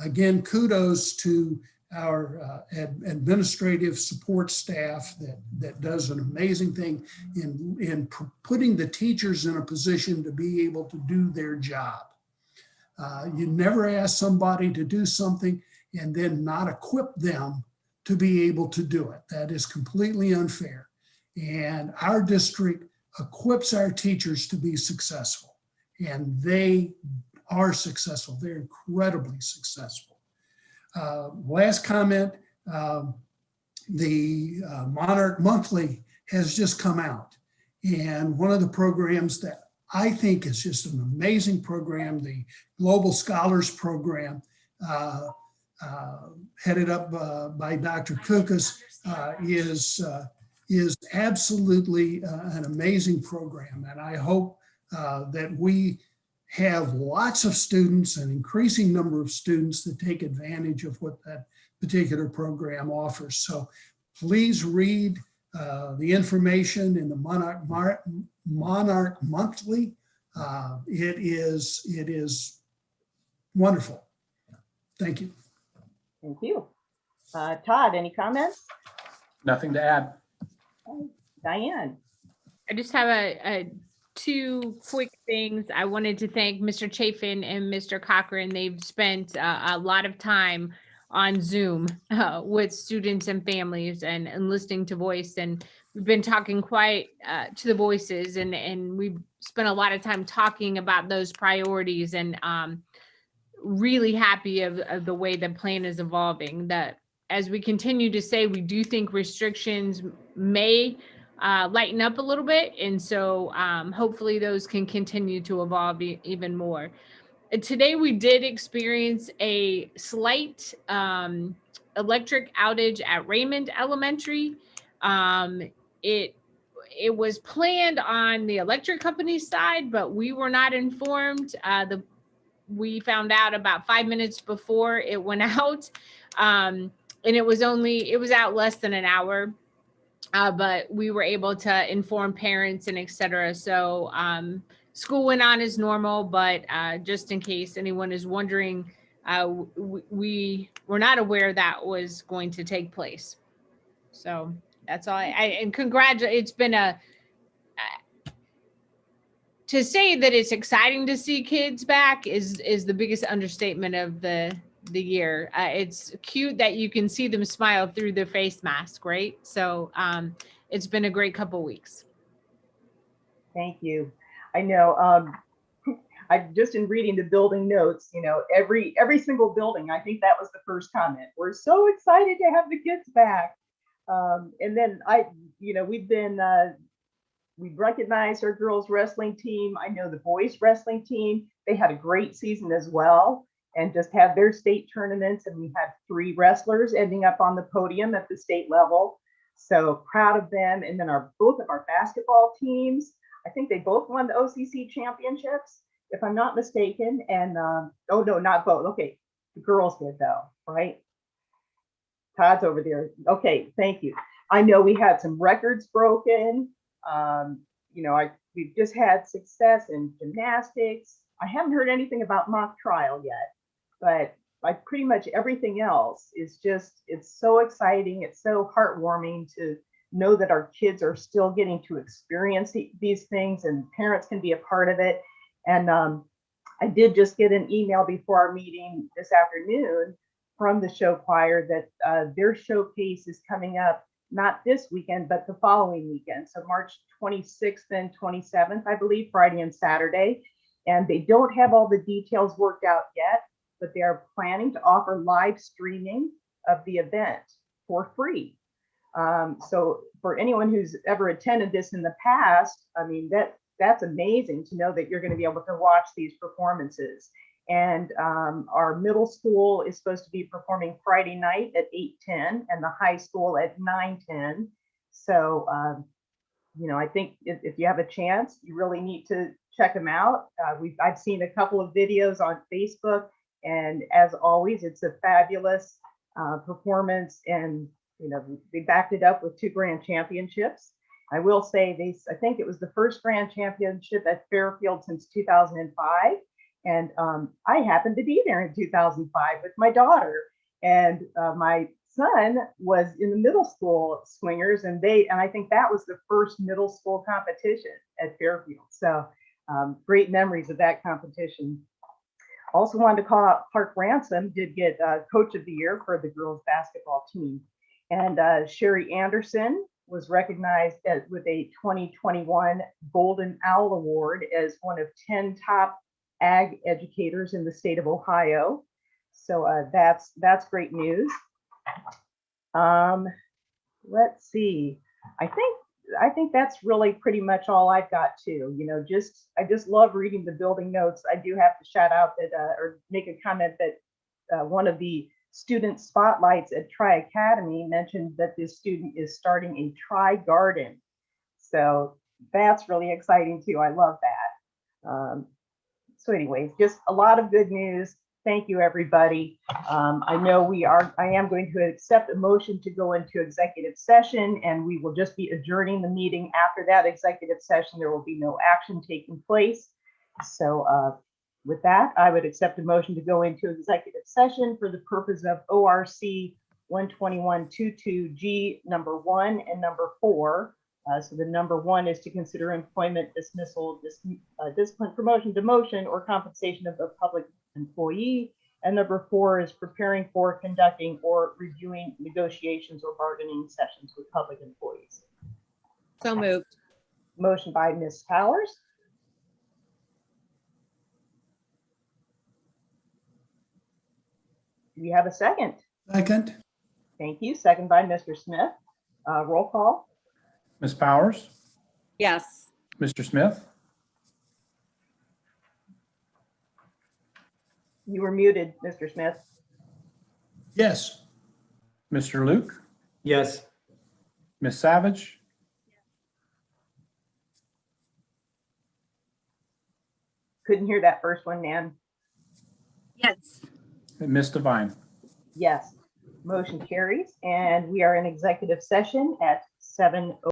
again, kudos to our administrative support staff that does an amazing thing in putting the teachers in a position to be able to do their job. You never ask somebody to do something and then not equip them to be able to do it. That is completely unfair. And our district equips our teachers to be successful, and they are successful. They're incredibly successful. Last comment, the Monarch Monthly has just come out, and one of the programs that I think is just an amazing program, the Global Scholars Program, headed up by Dr. Kukas, is absolutely an amazing program. And I hope that we have lots of students, an increasing number of students that take advantage of what that particular program offers. So please read the information in the Monarch Monthly. It is wonderful. Thank you. Thank you. Todd, any comments? Nothing to add. Diane? I just have a two quick things. I wanted to thank Mr. Chafin and Mr. Cochran. They've spent a lot of time on Zoom with students and families and listening to voice. And we've been talking quite to the voices, and we've spent a lot of time talking about those priorities, and really happy of the way the plan is evolving. That as we continue to say, we do think restrictions may lighten up a little bit. And so hopefully those can continue to evolve even more. Today, we did experience a slight electric outage at Raymond Elementary. It was planned on the electric company's side, but we were not informed. We found out about 5 minutes before it went out. And it was out less than an hour. But we were able to inform parents and et cetera. So school went on as normal, but just in case anyone is wondering, we were not aware that was going to take place. So that's all. And congratulate. It's been to say that it's exciting to see kids back is the biggest understatement of the year. It's cute that you can see them smile through their face mask, right? So it's been a great couple weeks. Thank you. I know I just in reading the building notes, you know, every single building, I think that was the first comment. We're so excited to have the kids back. And then we've recognized our girls wrestling team. I know the boys wrestling team, they had a great season as well, and just had their state tournaments. And we had 3 wrestlers ending up on the podium at the state level. So proud of them. And then both of our basketball teams, I think they both won the OCC championships, if I'm not mistaken. And oh no, not both. Okay, the girls did though, right? Todd's over there. Okay, thank you. I know we had some records broken. We've just had success in gymnastics. I haven't heard anything about mock trial yet, but like pretty much everything else is it's so exciting. It's so heartwarming to know that our kids are still getting to experience these things, and parents can be a part of it. And I did just get an email before our meeting this afternoon from the show choir that their showcase is coming up not this weekend, but the following weekend. So March 26th and 27th, I believe, Friday and Saturday. And they don't have all the details worked out yet, but they are planning to offer live streaming of the event for free. So for anyone who's ever attended this in the past, I mean, that's amazing to know that you're going to be able to watch these performances. And our middle school is supposed to be performing Friday night at 8:10 and the high school at 9:10. So, I think if you have a chance, you really need to check them out. I've seen a couple of videos on Facebook, and as always, it's a fabulous performance. And, they backed it up with 2 grand championships. I will say I think it was the first grand championship at Fairfield since 2005. And I happened to be there in 2005 with my daughter, and my son was in the middle school swingers, and I think that was the first middle school competition at Fairfield. So great memories of that competition. Also wanted to call out Clark Ransom, did get Coach of the Year for the girls basketball team. And Sherry Anderson was recognized with a 2021 Golden Owl Award as one of 10 top ag educators in the state of Ohio. So that's great news. Let's see. I think that's really pretty much all I've got too. I just love reading the building notes. I do have to shout out that or make a comment that one of the student spotlights at Tri Academy mentioned that this student is starting a Tri Garden. So that's really exciting too. I love that. So anyways, just a lot of good news. Thank you, everybody. I know I am going to accept a motion to go into executive session, and we will just be adjourning the meeting after that executive session. There will be no action taking place. So with that, I would accept a motion to go into executive session for the purpose of ORC 121.22G number 1 and number 4. So the number 1 is to consider employment, dismissal, discipline, promotion, demotion, or compensation of a public employee. And number 4 is preparing for, conducting, or reviewing negotiations or bargaining sessions with public employees. So moved. Motion by Ms. Powers. Do we have a second? Second. Thank you. Second by Mr. Smith. Roll call. Ms. Powers, Yes. Mr. Smith, You were muted, Mr. Smith. Yes. Mr. Luke, Yes. Ms. Savage, Couldn't hear that first one, Nan. Yes. and Ms. Devine. Yes. Motion carries, and we are in executive session at 7:00.